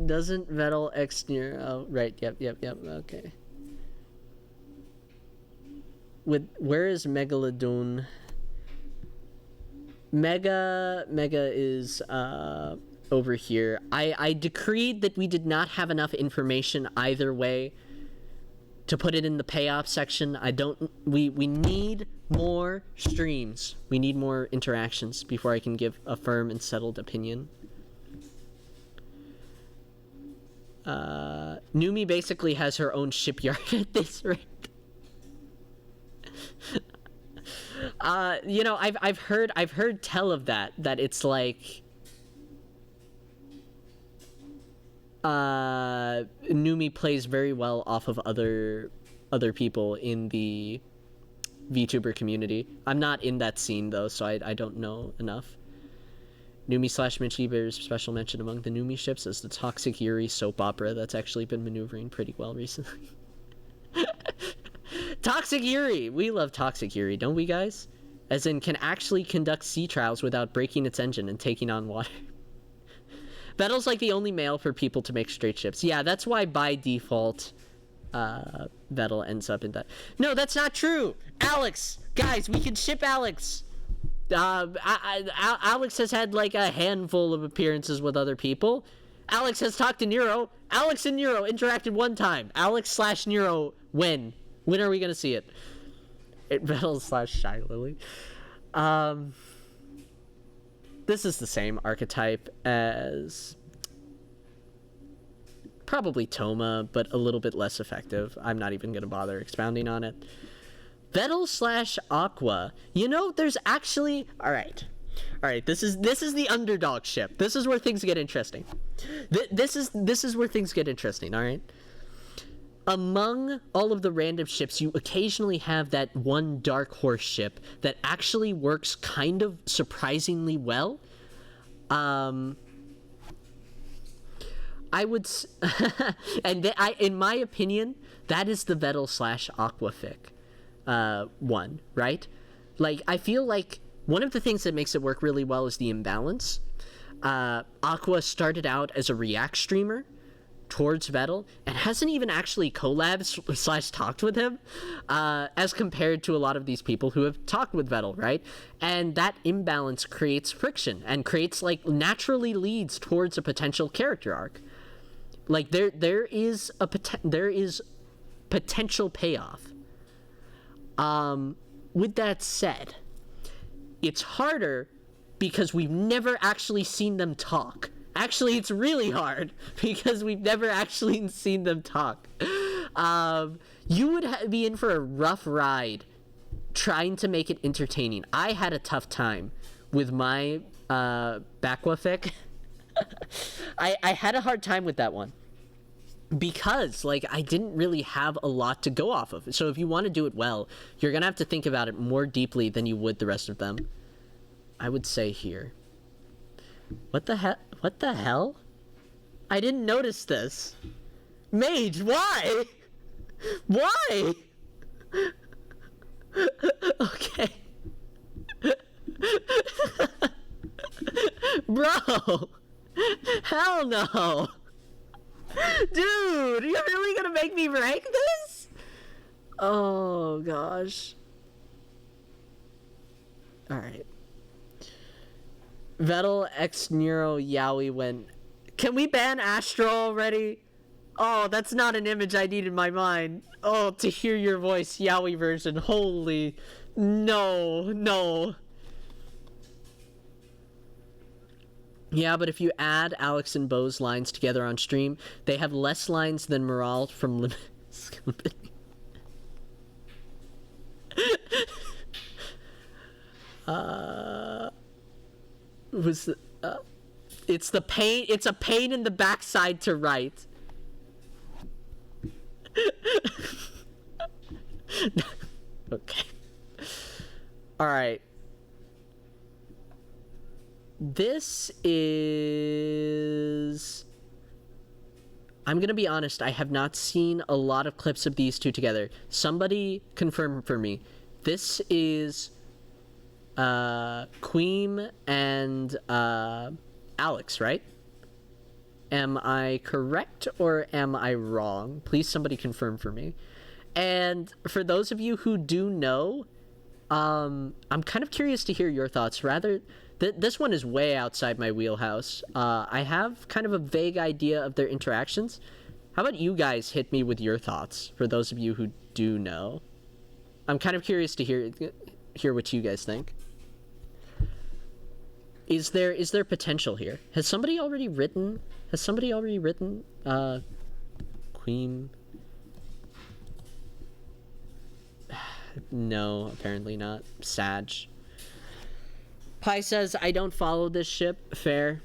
Doesn't Vettel x Nero? Oh, right. Yep. Okay. Where is Megalodon? Mega is over here. I decreed that we did not have enough information either way to put it in the payoff section. We need more streams. We need more interactions before I can give a firm and settled opinion. Numi basically has her own shipyard at this rate. You know, I've heard tell of that it's like Numi plays very well off of other people in the VTuber community. I'm not in that scene though, so I don't know enough. Numi/Minchi bears special mention among the Numi ships as the Toxic Yuri soap opera that's actually been maneuvering pretty well recently. Toxic Yuri! We love Toxic Yuri, don't we, guys? As in, can actually conduct sea trials without breaking its engine and taking on water. Vettel's like the only male for people to make straight ships. Yeah, that's why by default, Vettel ends up in that. No, that's not true! Alex! Guys, we can ship Alex! Alex has had like a handful of appearances with other people. Alex has talked to Nero. Alex and Nero interacted one time. Alex/Nero, when? When are we gonna see it? Vettel/Shy Lily. This is the same archetype as probably Toma, but a little bit less effective. I'm not even gonna bother expounding on it. Vettel/Aqua. You know, there's actually... Alright, this is the underdog ship. This is where things get interesting. This is where things get interesting, alright? among all of the random ships, you occasionally have that one dark horse ship that actually works kind of surprisingly well. I would, and in my opinion, that is the Vettel / Aquafic one, right? Like, I feel like one of the things that makes it work really well is the imbalance. Aqua started out as a React streamer towards Vettel and hasn't even actually collabed / talked with him, as compared to a lot of these people who have talked with Vettel, right? And that imbalance creates friction and creates, like, naturally leads towards a potential character arc. Like, there is potential payoff. With that said, it's harder because we've never actually seen them talk. Actually, it's really hard because we've never actually seen them talk. You would be in for a rough ride trying to make it entertaining. I had a tough time with my Backwafic. I had a hard time with that one because, like, I didn't really have a lot to go off of. So if you want to do it well, you're gonna have to think about it more deeply than you would the rest of them. I would say here. What the hell? What the hell? I didn't notice this. Mage, why? Why? Okay. Bro! Hell no! Dude, you're really gonna make me rank this? Oh, gosh. Alright. Vettel X Neuro Yowie went. Can we ban Astro already? Oh, that's not an image I need in my mind. Oh, to hear your voice, Yowie version. Holy. No, no. Yeah, but if you add Alex and Bo's lines together on stream, they have less lines than Morale from Limitless Company. It's the pain. It's a pain in the backside to write. Okay. All right. This is... I'm gonna be honest, I have not seen a lot of clips of these two together. Somebody confirm for me. This is Queem and Alex, right? Am I correct or am I wrong? Please somebody confirm for me. And for those of you who do know, I'm kind of curious to hear your thoughts. Rather, this one is way outside my wheelhouse. I have kind of a vague idea of their interactions. How about you guys hit me with your thoughts, for those of you who do know? I'm kind of curious to hear what you guys think. Is there potential here? Has somebody already written Queen? No, apparently not. Sag. Pi says, I don't follow this ship. Fair.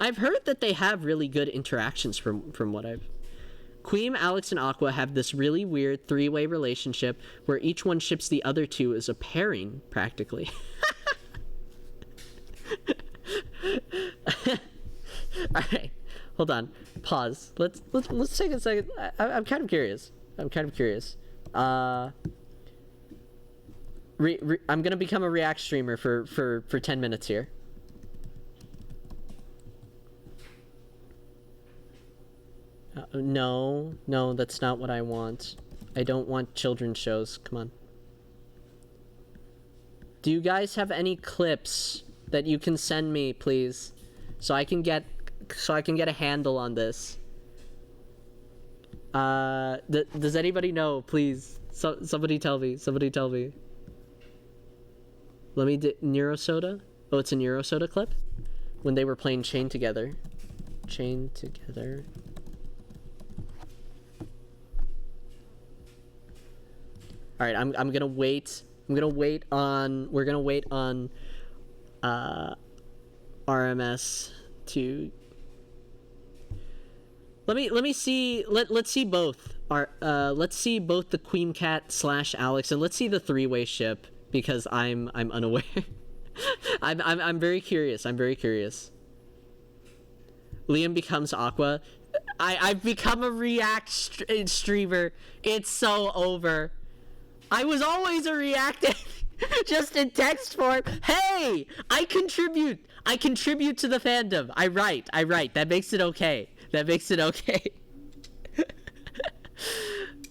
I've heard that they have really good interactions from what I've... Queen, Alex, and Aqua have this really weird three-way relationship where each one ships the other two as a pairing, practically. Alright, hold on. Pause. Let's take a second. I'm kind of curious. I'm gonna become a React streamer for 10 minutes here. No, that's not what I want. I don't want children's shows. Come on. Do you guys have any clips that you can send me, please, so I can get a handle on this? Does anybody know? Please, somebody tell me. Let me do Neurosoda. Oh, it's a Neurosoda clip when they were playing Chain Together. All right, I'm gonna wait. We're gonna wait on RMS to... me see. Let's see both. Let's see both the Queen Cat / Alex, and let's see the three-way ship because I'm unaware. I'm very curious. I'm very curious. Liam becomes Aqua. I've become a React streamer. It's so over. I was always a React, just in text form. Hey, I contribute to the fandom. I write. That makes it okay.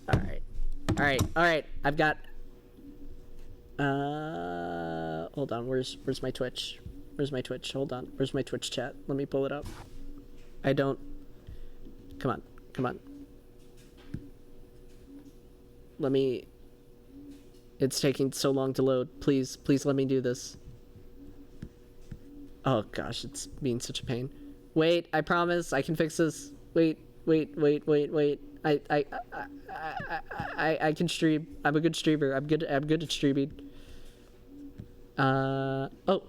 All right. I've got. Hold on. Where's my Twitch? Hold on. Where's my Twitch chat? Let me pull it up. I don't. Come on. Let me. It's taking so long to load. Please let me do this. Oh gosh, it's being such a pain. Wait, I promise I can fix this. Wait. I can stream. I'm a good streamer. I'm good at streaming. Oh.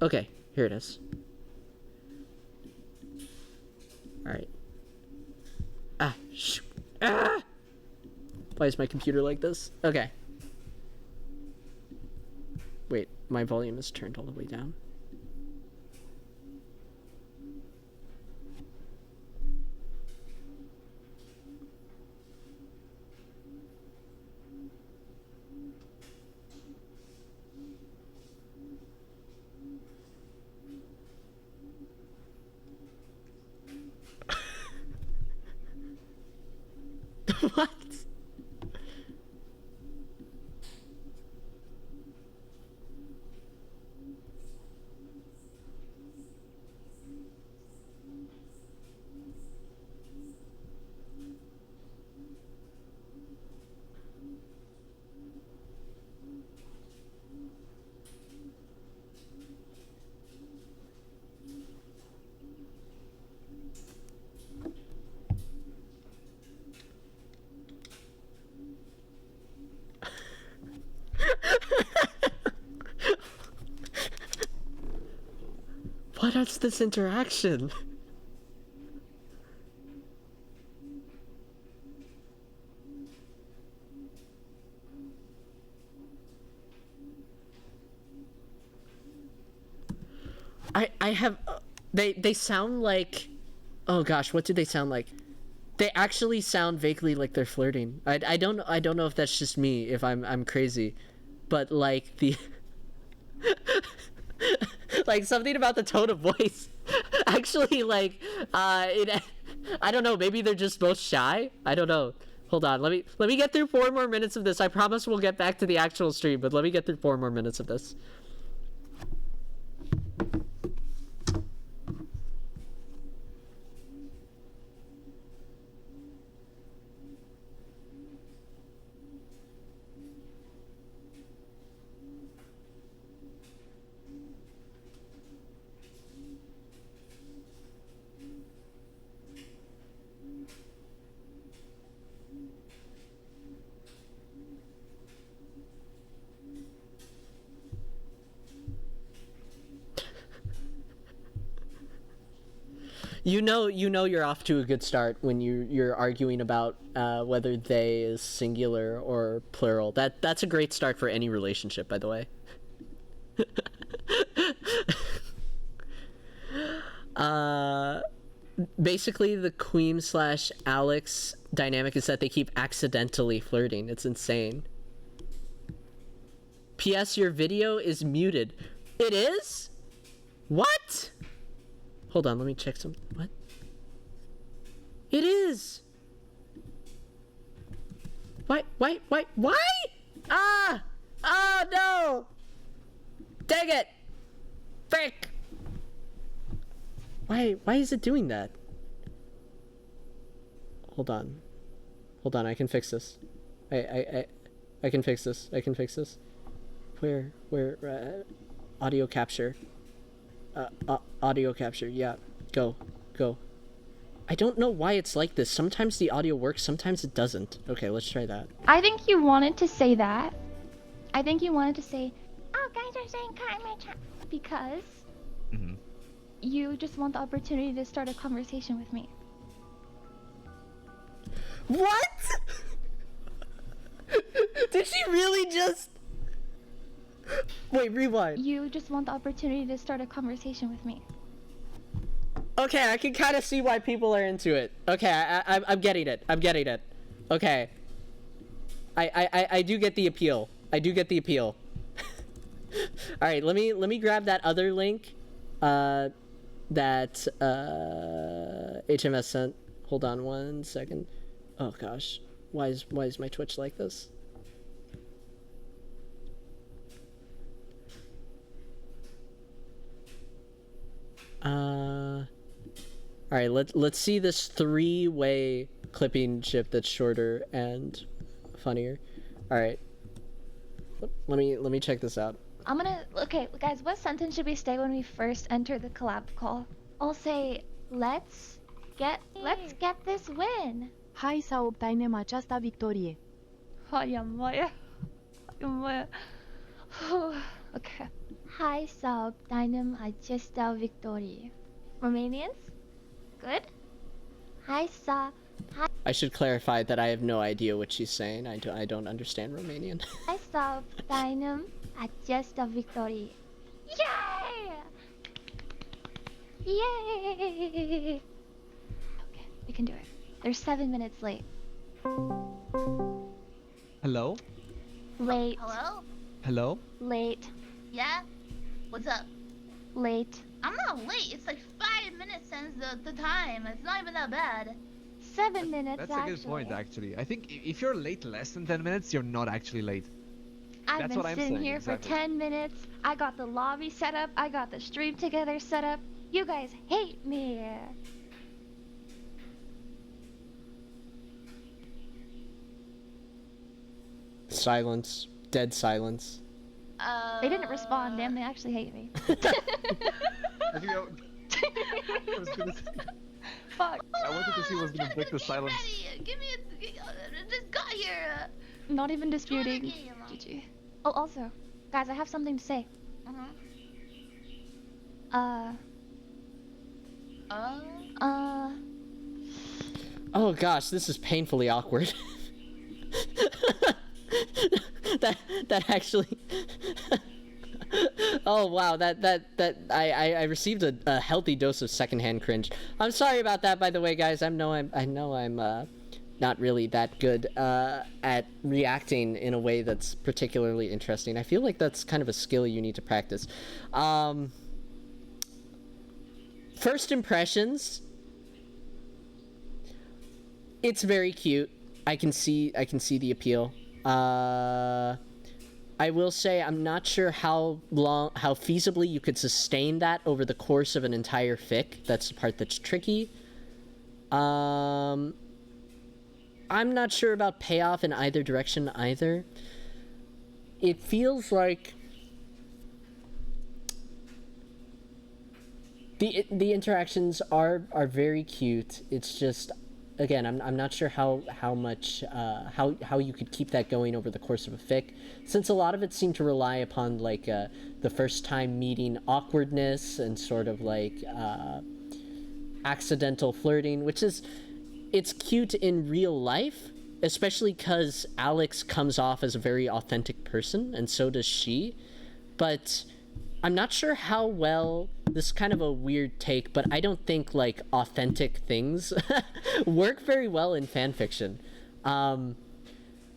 Okay, here it is. All right. Shoot. Why is my computer like this? Okay. Wait, my volume is turned all the way down. What? What is this interaction? I have they sound like, oh gosh, what do they sound like? They actually sound vaguely like they're flirting. I don't know if that's just me, if I'm crazy, but like the like something about the tone of voice actually like I don't know, maybe they're just both shy. I don't know. Hold on, let me get through 4 more minutes of this. I promise we'll get back to the actual stream, but let me get through 4 more minutes of this. You know you're off to a good start when you're arguing about whether they is singular or plural. That's a great start for any relationship, by the way. Basically the Queen / Alex dynamic is that they keep accidentally flirting. It's insane. P.S. Your video is muted. It is? What? Hold on, let me check some. What? It is. Why? Ah! Oh no! Dang it! Frick! Why is it doing that? Hold on, I can fix this. I can fix this. Where audio capture. Audio capture, yeah. Go. I don't know why it's like this. Sometimes the audio works, sometimes it doesn't. Okay, let's try that. I think you wanted to say that. Oh, guys are saying cut my chat because You just want the opportunity to start a conversation with me. What? Did she really just... Wait, rewind. You just want the opportunity to start a conversation with me. Okay, I can kind of see why people are into it. Okay, I'm getting it. I'm getting it. Okay. I do get the appeal. I do get the appeal. All right, let me grab that other link that HMS sent. Hold on 1 second. Oh gosh. Why is my Twitch like this? All right, let's see this 3-way clipping ship that's shorter and funnier. All right. Let me check this out. Okay, guys, what sentence should we say when we first enter the collab call? I'll say, let's get this win. Hai să obținem această victorie. Hai moja. Okay. Hai să obținem această victorie. Romanians? Good? Hai să... I should clarify that I have no idea what she's saying. I don't understand Romanian. Hai să obținem această victorie. Yay! Yay! Okay, we can do it. They're 7 minutes late. Hello? Late. Hello? Hello? Late. Yeah? What's up? Late. I'm not late. It's like 5 minutes since the time. It's not even that bad. 7 minutes, That's actually. a good point, actually. I think if you're late less than 10 minutes, you're not actually late. I've That's been what I'm sitting saying, here exactly. for 10 minutes. I got the lobby set up. I got the stream together set up. You guys hate me. Silence. Dead silence. They didn't respond. Damn, they actually hate me. I think I was gonna say, Fuck. I wanted to see who was gonna break the silence. Ready. Give me just got here. Not even disputing. Join the game. GG. Oh, also, guys, I have something to say. Uh-huh. Oh gosh, this is painfully awkward. that actually. Oh wow, that I received a healthy dose of secondhand cringe. I'm sorry about that, by the way, guys. I know I'm not really that good at reacting in a way that's particularly interesting. I feel like that's kind of a skill you need to practice. First impressions. It's very cute. I can see the appeal. I will say I'm not sure how feasibly you could sustain that over the course of an entire fic. That's the part that's tricky. I'm not sure about payoff in either direction either. It feels like the interactions are very cute. It's just, again, I'm not sure how much how you could keep that going over the course of a fic, since a lot of it seemed to rely upon like the first time meeting awkwardness and sort of like accidental flirting, which is, it's cute in real life, especially because Alex comes off as a very authentic person, and so does she. But I'm not sure how well, this is kind of a weird take, but I don't think like authentic things work very well in fanfiction.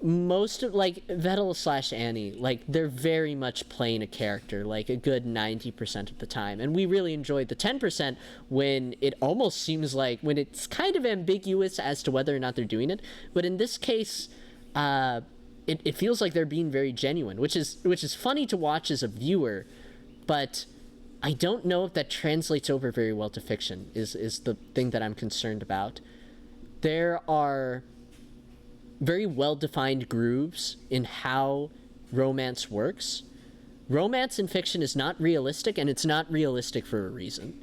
Most of, like, Vettel / Annie, like, they're very much playing a character, like, a good 90% of the time. And we really enjoyed the 10% when it almost seems like, when it's kind of ambiguous as to whether or not they're doing it. But in this case, it feels like they're being very genuine, which is funny to watch as a viewer, but I don't know if that translates over very well to fiction, is the thing that I'm concerned about. There are very well-defined grooves in how romance works. Romance in fiction is not realistic, and it's not realistic for a reason.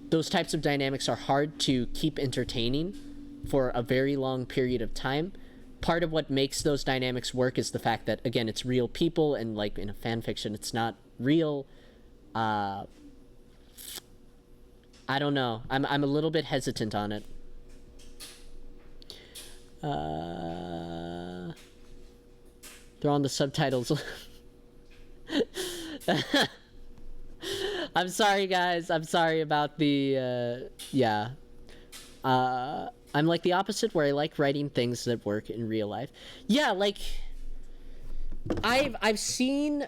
Those types of dynamics are hard to keep entertaining for a very long period of time. Part of what makes those dynamics work is the fact that, again, it's real people, and like in a fan fiction, it's not real I don't know. I'm a little bit hesitant on it. Throw on the subtitles. I'm sorry, guys. I'm sorry about the, yeah. I'm like the opposite, where I like writing things that work in real life. Yeah, like, I've seen...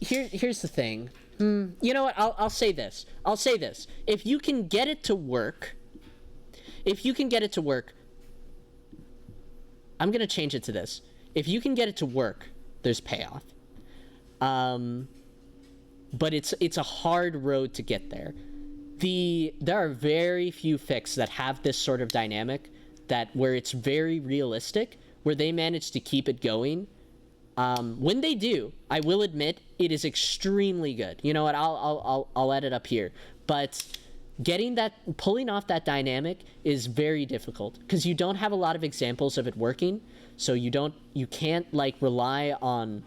Here's the thing. You know what? I'll say this. I'll say this. If you can get it to work... I'm gonna change it to this. If you can get it to work, there's payoff. But it's a hard road to get there. There are very few fics that have this sort of dynamic, where it's very realistic, where they manage to keep it going. When they do, I will admit it is extremely good. You know what? I'll add it up here. But pulling off that dynamic is very difficult, because you don't have a lot of examples of it working. So you can't like rely on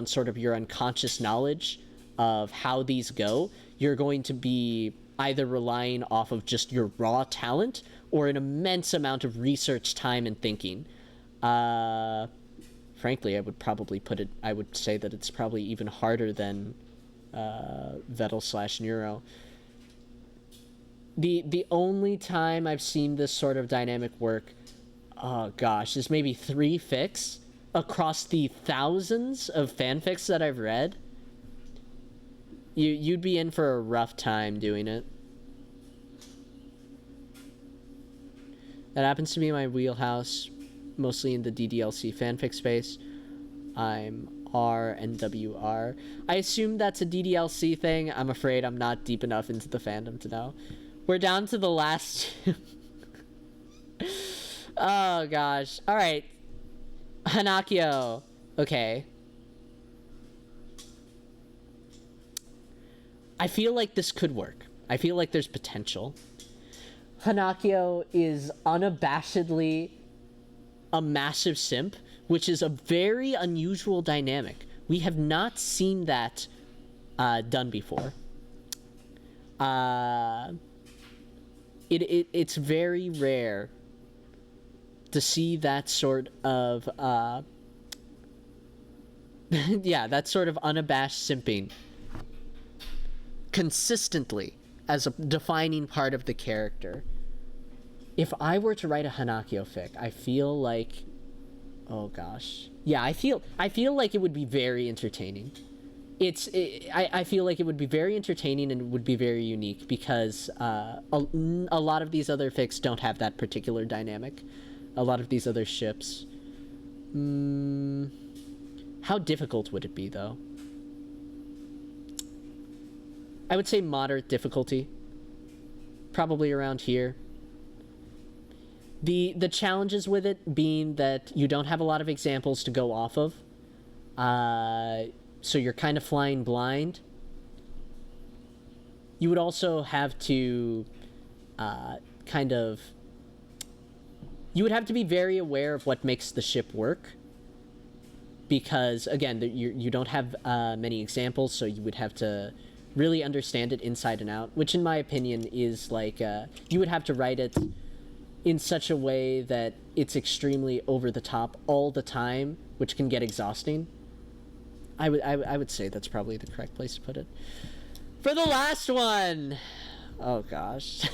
sort of your unconscious knowledge of how these go. You're going to be either relying off of just your raw talent or an immense amount of research time and thinking. Frankly, I would say that it's probably even harder than Vettel/Neuro. The only time I've seen this sort of dynamic work, oh gosh, is maybe 3 fics across the thousands of fanfics that I've read. You'd be in for a rough time doing it. That happens to be my wheelhouse, mostly in the DDLC fanfic space. I'm R and WR. I assume that's a DDLC thing. I'm afraid I'm not deep enough into the fandom to know. We're down to the last two. Oh gosh. Alright. Hanakyo. Okay. I feel like this could work. I feel like there's potential. Hanakyo is unabashedly a massive simp, which is a very unusual dynamic. We have not seen that done before. It's very rare to see that sort of yeah, that sort of unabashed simping consistently as a defining part of the character. If I were to write a Hanakyo fic, I feel like, oh gosh, yeah, I feel like it would be very entertaining. I feel like it would be very entertaining and it would be very unique, because a lot of these other fics don't have that particular dynamic. A lot of these other ships. How difficult would it be, though? I would say moderate difficulty. Probably around here. The challenges with it being that you don't have a lot of examples to go off of. So you're kind of flying blind. You would also have to you would have to be very aware of what makes the ship work. Because, again, you don't have many examples, so you would have to really understand it inside and out, which in my opinion is like, you would have to write it in such a way that it's extremely over the top all the time, which can get exhausting. I would say that's probably the correct place to put it. For the last one! Oh gosh.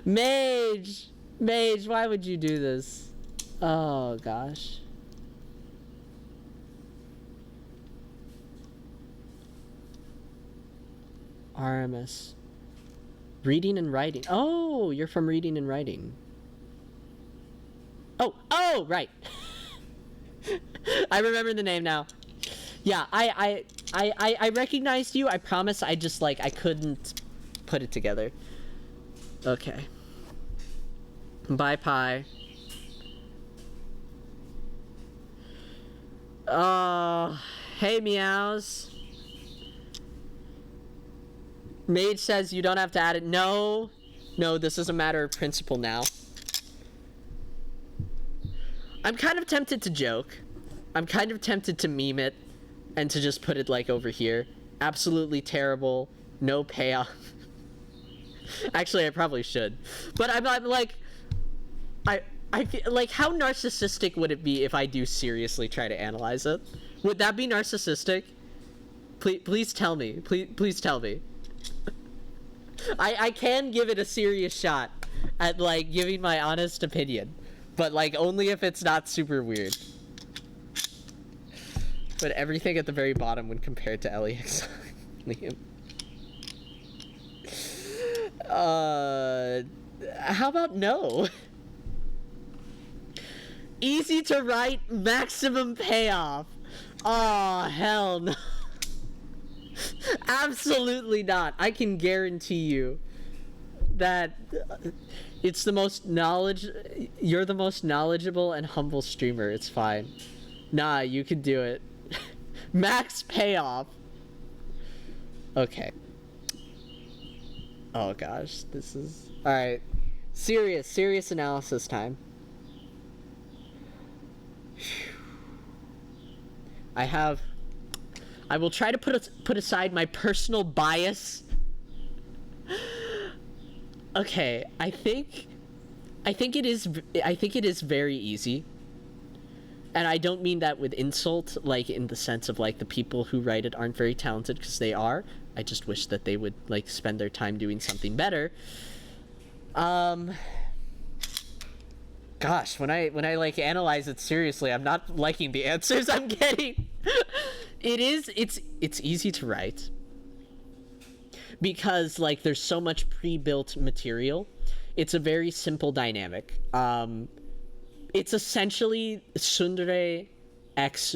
Mage, why would you do this? Oh gosh. RMS. Reading and writing. Oh, you're from reading and writing. Oh, right. I remember the name now. Yeah, I recognized you. I promise. I just I couldn't put it together. Okay. Bye, Pie. Hey, Meows. Mage says you don't have to add it. No, this is a matter of principle now. I'm kind of tempted to joke, I'm kind of tempted to meme it and to just put it like over here. Absolutely terrible, no payoff. Actually, I probably should. But I'm like, I feel like, how narcissistic would it be if I do seriously try to analyze it? Would that be narcissistic? Please tell me. Please tell me. I can give it a serious shot at like giving my honest opinion, but like only if it's not super weird. But everything at the very bottom when compared to LEX. Liam. How about no? Easy to write, maximum payoff. Oh, hell no. Absolutely not. I can guarantee you that it's the most you're the most knowledgeable and humble streamer. It's fine. Nah, you can do it. Max payoff. Okay. Oh gosh, this is... Alright. Serious analysis time. I will try to put aside my personal bias. Okay, I think it is very easy. And I don't mean that with insult, like in the sense of like the people who write it aren't very talented, because they are. I just wish that they would like spend their time doing something better. Gosh, when I like analyze it seriously, I'm not liking the answers I'm getting. It's easy to write because like there's so much pre-built material. It's a very simple dynamic. It's essentially tsundere x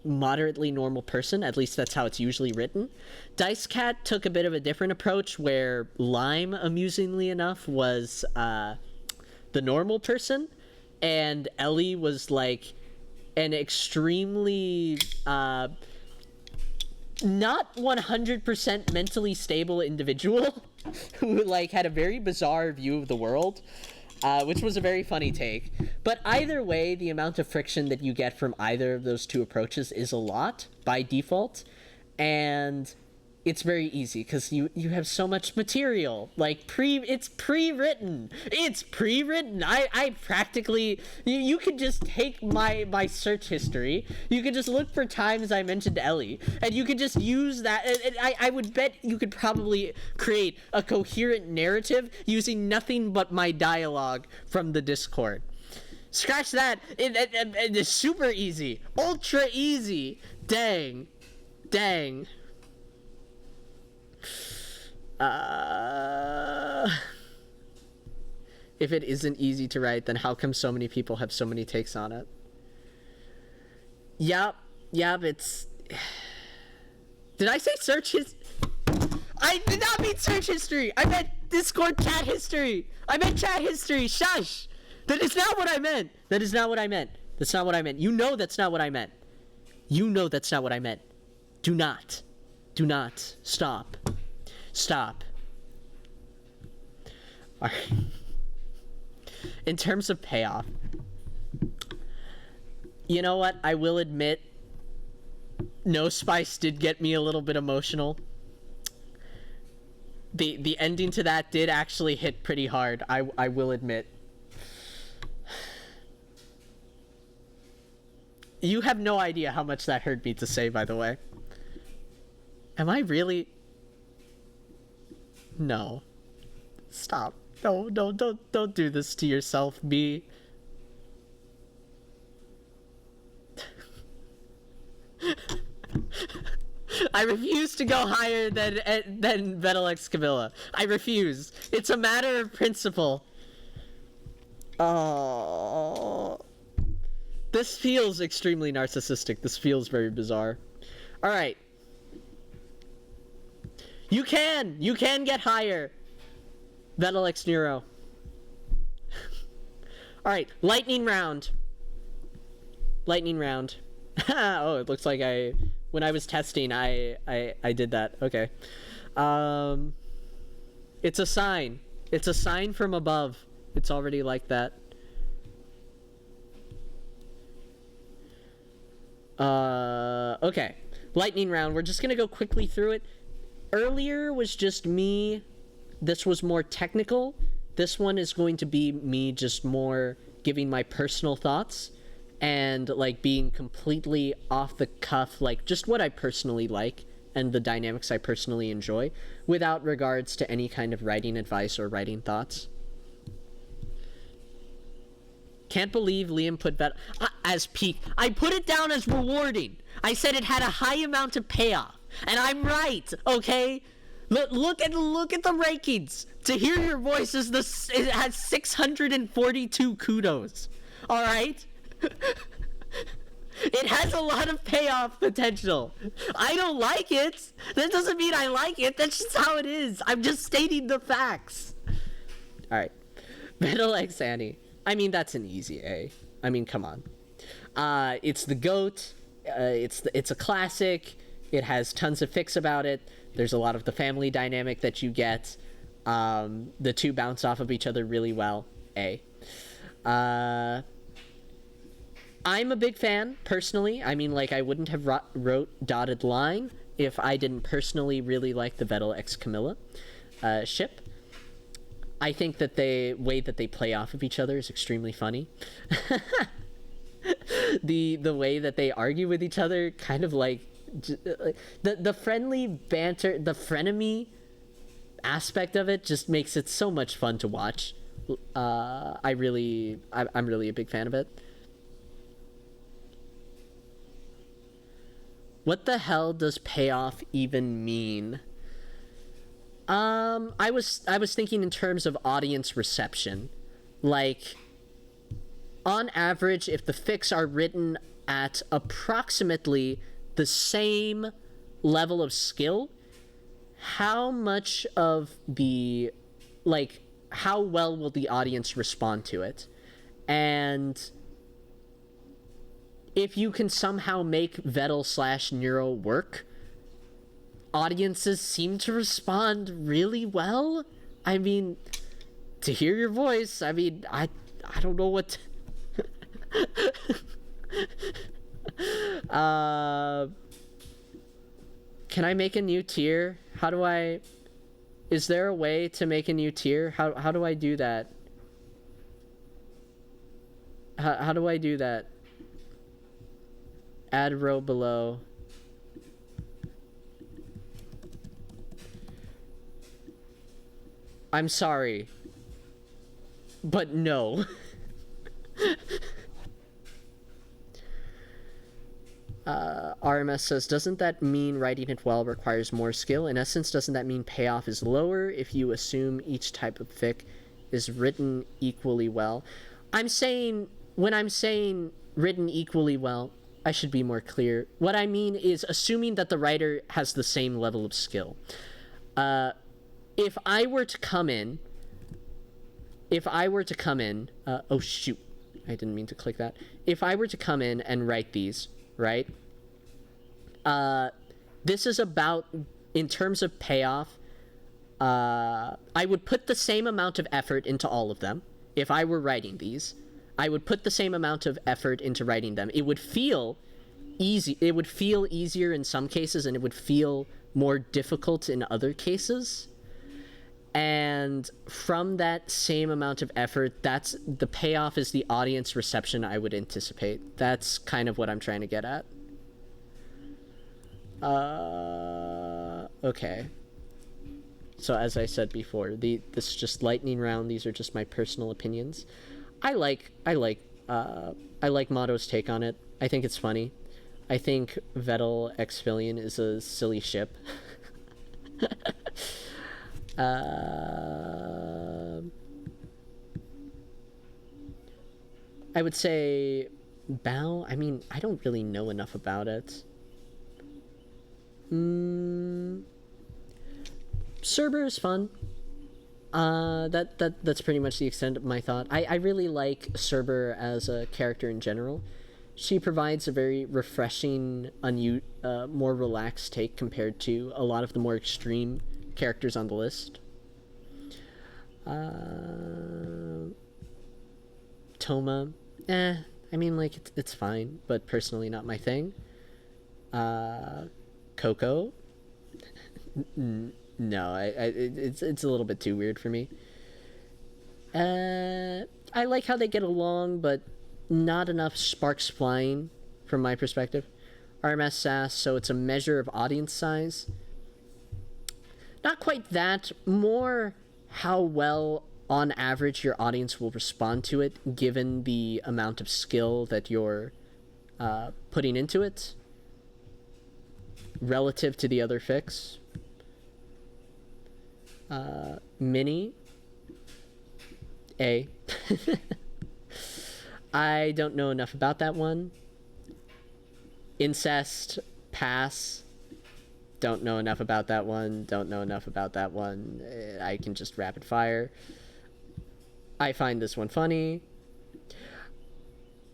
moderately normal person, at least that's how it's usually written. Dice Cat took a bit of a different approach where Lime, amusingly enough, was the normal person, and Ellie was like an extremely not 100% mentally stable individual who like had a very bizarre view of the world. Which was a very funny take. But either way, the amount of friction that you get from either of those two approaches is a lot by default. And it's very easy because you have so much material. Like, it's pre-written. It's pre-written. I practically... You could just take my search history. You could just look for times I mentioned Ellie. And you could just use that. And I would bet you could probably create a coherent narrative using nothing but my dialogue from the Discord. Scratch that. It's super easy. Ultra easy. Dang. If it isn't easy to write, then how come so many people have so many takes on it? Yep, it's... Did I say search history? I did not mean search history! I meant Discord chat history! I meant chat history! Shush! That is not what I meant! That's not what I meant. You know that's not what I meant. Do not. Stop. Alright. In terms of payoff, you know what? I will admit, No Spice did get me a little bit emotional. The ending to that did actually hit pretty hard, I will admit. You have no idea how much that hurt me to say, by the way. Am I really... No. Stop. No, don't do this to yourself, me. I refuse to go higher than Vetelex Camilla. I refuse. It's a matter of principle. Oh. This feels extremely narcissistic. This feels very bizarre. Alright. You can get higher. Vetelex Neuro. Alright, lightning round. Oh, it looks like when I was testing, I did that. Okay. It's a sign. It's a sign from above. It's already like that. Okay. Lightning round. We're just gonna go quickly through it. Earlier was just me. This was more technical. This one is going to be me just more giving my personal thoughts and like being completely off the cuff, like just what I personally like and the dynamics I personally enjoy without regards to any kind of writing advice or writing thoughts. Can't believe Liam put that as peak. I put it down as rewarding. I said it had a high amount of payoff, and I'm right. Okay, look at the rankings. To Hear Your Voice it has 642 kudos. All right, it has a lot of payoff potential. I don't like it. That doesn't mean I like it. That's just how it is. I'm just stating the facts. All right, Metal X Annie. I mean, that's an easy A. I mean, come on. It's the GOAT. It's a classic. It has tons of fics about it. There's a lot of the family dynamic that you get. The two bounce off of each other really well. A. I'm a big fan, personally. I mean, like, I wouldn't have wrote Dotted Line if I didn't personally really like the Vettel x Camilla ship. I think that the way that they play off of each other is extremely funny. The way that they argue with each other, kind of like the friendly banter, the frenemy aspect of it just makes it so much fun to watch. I'm really a big fan of it. What the hell does payoff even mean? I was thinking in terms of audience reception. Like, on average, if the fics are written at approximately the same level of skill, how much of the, like, how well will the audience respond to it? And if you can somehow make Vettel / Neuro work, audiences seem to respond really well. I mean, To Hear Your Voice, I mean, I don't know what can I make a new tier? How do I... Is there a way to make a new tier? How do I do that? How do I do that? Add row below. I'm sorry, but no. RMS says, doesn't that mean writing it well requires more skill? In essence, doesn't that mean payoff is lower if you assume each type of fic is written equally well? When I'm saying written equally well, I should be more clear. What I mean is assuming that the writer has the same level of skill. If I were to come in, oh shoot, I didn't mean to click that. If I were to come in and write these, right? This is about, in terms of payoff, I would put the same amount of effort into all of them. If I were writing these, I would put the same amount of effort into writing them. It would feel easy. It would feel easier in some cases, and it would feel more difficult in other cases. And from that same amount of effort, that's the payoff is the audience reception I would anticipate. That's kind of what I'm trying to get at. Okay. So as I said before, this is just lightning round. These are just my personal opinions. I like Motto's take on it. I think it's funny. I think Vettel x Fillion is a silly ship. I would say Bao. I mean, I don't really know enough about it. Cerber is fun. That's pretty much the extent of my thought. I really like Cerber as a character in general. She provides a very refreshing, more relaxed take compared to a lot of the more extreme characters on the list. Toma, I mean, like, it's fine, but personally not my thing. Coco. No, it's a little bit too weird for me. I like how they get along, but not enough sparks flying from my perspective. RMS SAS, so it's a measure of audience size. Not quite that, more how well on average your audience will respond to it given the amount of skill that you're putting into it relative to the other fics. Mini A. I don't know enough about that one. Incest, pass. Don't know enough about that one. Don't know enough about that one. I can just rapid fire. I find this one funny.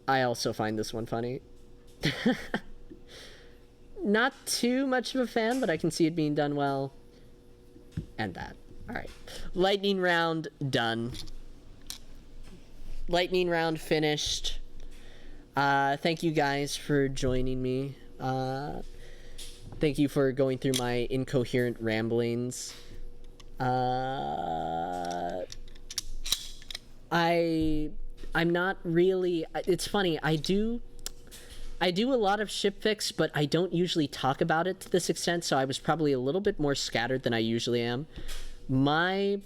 I also find this one funny. Not too much of a fan, but I can see it being done well. And that. Alright. Lightning round done. Lightning round finished. Thank you guys for joining me. Thank you for going through my incoherent ramblings. I'm not really... It's funny, I do a lot of ship fics, but I don't usually talk about it to this extent, so I was probably a little bit more scattered than I usually am. My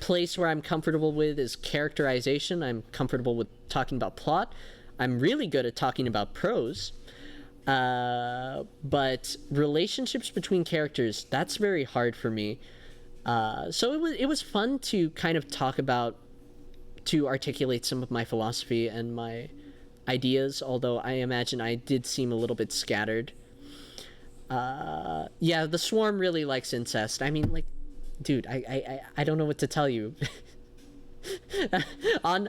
place where I'm comfortable with is characterization. I'm comfortable with talking about plot. I'm really good at talking about prose. But relationships between characters, that's very hard for me. So it was fun to kind of talk about, to articulate some of my philosophy and my ideas, although I imagine I did seem a little bit scattered. Yeah, the swarm really likes incest. I mean, like, dude, I don't know what to tell you. on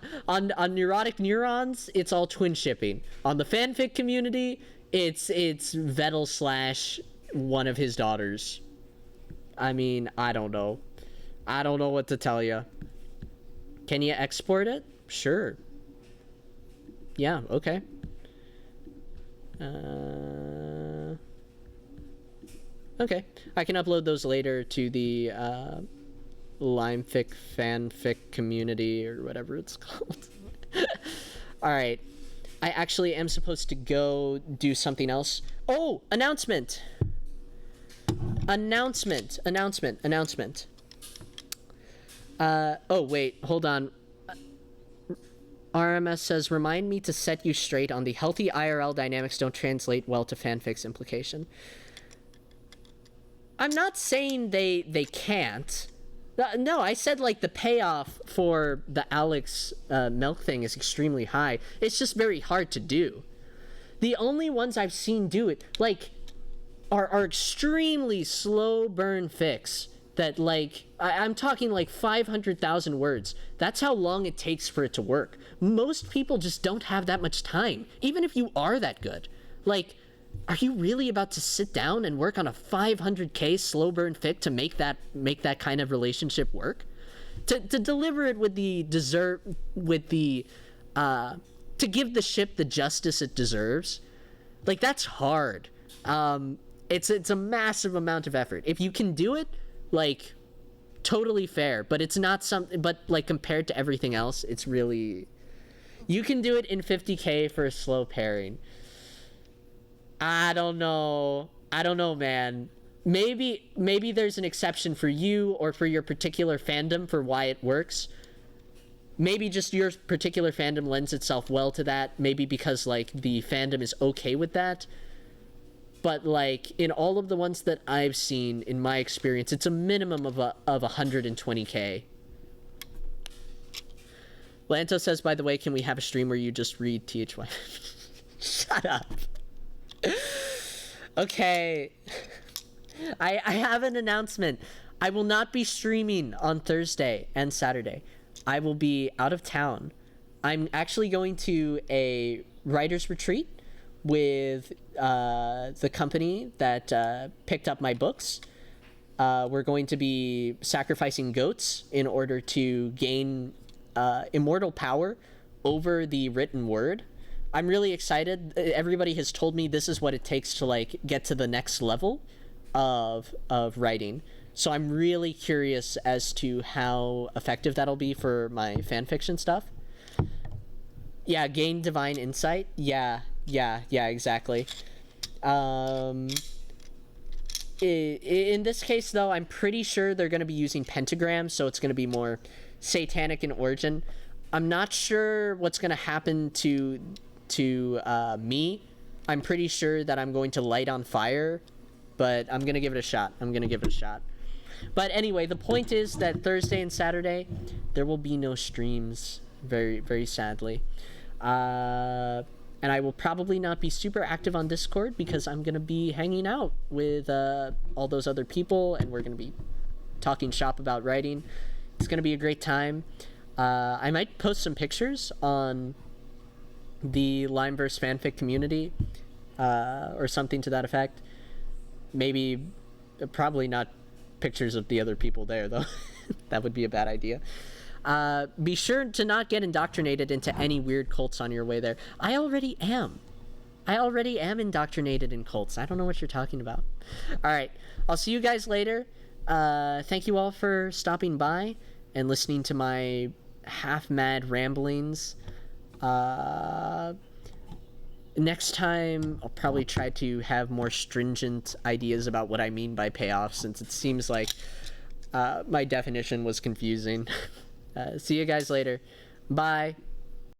Neurotic Neurons, it's all twin shipping. On the fanfic community, it's Vettel / one of his daughters. I mean, I don't know what to tell you. Can you export it? Sure. Yeah, okay. Okay, I can upload those later to the Limefic fanfic community or whatever it's called. Alright. I actually am supposed to go do something else. Oh, announcement! Announcement. Oh, wait, hold on. RMS says, remind me to set you straight on the healthy IRL dynamics don't translate well to fanfic's implication. I'm not saying they can't. No, I said, like, the payoff for the Alex milk thing is extremely high. It's just very hard to do. The only ones I've seen do it, like, are extremely slow burn fics that, like, I'm talking, like, 500,000 words. That's how long it takes for it to work. Most people just don't have that much time, even if you are that good. Like, are you really about to sit down and work on a 500k slow burn fic to make that kind of relationship work? To deliver it with the to give the ship the justice it deserves, like, that's hard. It's a massive amount of effort. If you can do it, like, totally fair, but it's not something, but, like, compared to everything else, it's really, you can do it in 50k for a slow pairing. I don't know, man. Maybe there's an exception for you or for your particular fandom for why it works. Maybe just your particular fandom lends itself well to that. Maybe because, like, the fandom is okay with that. But, like, in all of the ones that I've seen, in my experience, it's a minimum of 120k. Lanto says, by the way, can we have a stream where you just read THY? Shut up. Okay. I have an announcement. I will not be streaming on Thursday and Saturday. I will be out of town. I'm actually going to a writer's retreat with the company that picked up my books. We're going to be sacrificing goats in order to gain immortal power over the written word. I'm really excited. Everybody has told me this is what it takes to like get to the next level of writing. So I'm really curious as to how effective that'll be for my fan fiction stuff. Yeah, gain divine insight. Yeah, exactly. In this case, though, I'm pretty sure they're going to be using pentagrams, so it's going to be more satanic in origin. I'm not sure what's going to happen to me. I'm pretty sure that I'm going to light on fire, but I'm going to give it a shot. But anyway, the point is that Thursday and Saturday, there will be no streams, very, very sadly. And I will probably not be super active on Discord because I'm going to be hanging out with all those other people, and we're going to be talking shop about writing. It's going to be a great time. I might post some pictures on the Limeverse fanfic community or something to that effect. Maybe, probably not pictures of the other people there, though. That would be a bad idea. Be sure to not get indoctrinated into any weird cults on your way there. I already am indoctrinated in cults. I don't know what you're talking about. All right, I'll see you guys later. Thank you all for stopping by and listening to my half-mad ramblings. Next time, I'll probably try to have more stringent ideas about what I mean by payoff, since it seems like my definition was confusing. See you guys later. Bye.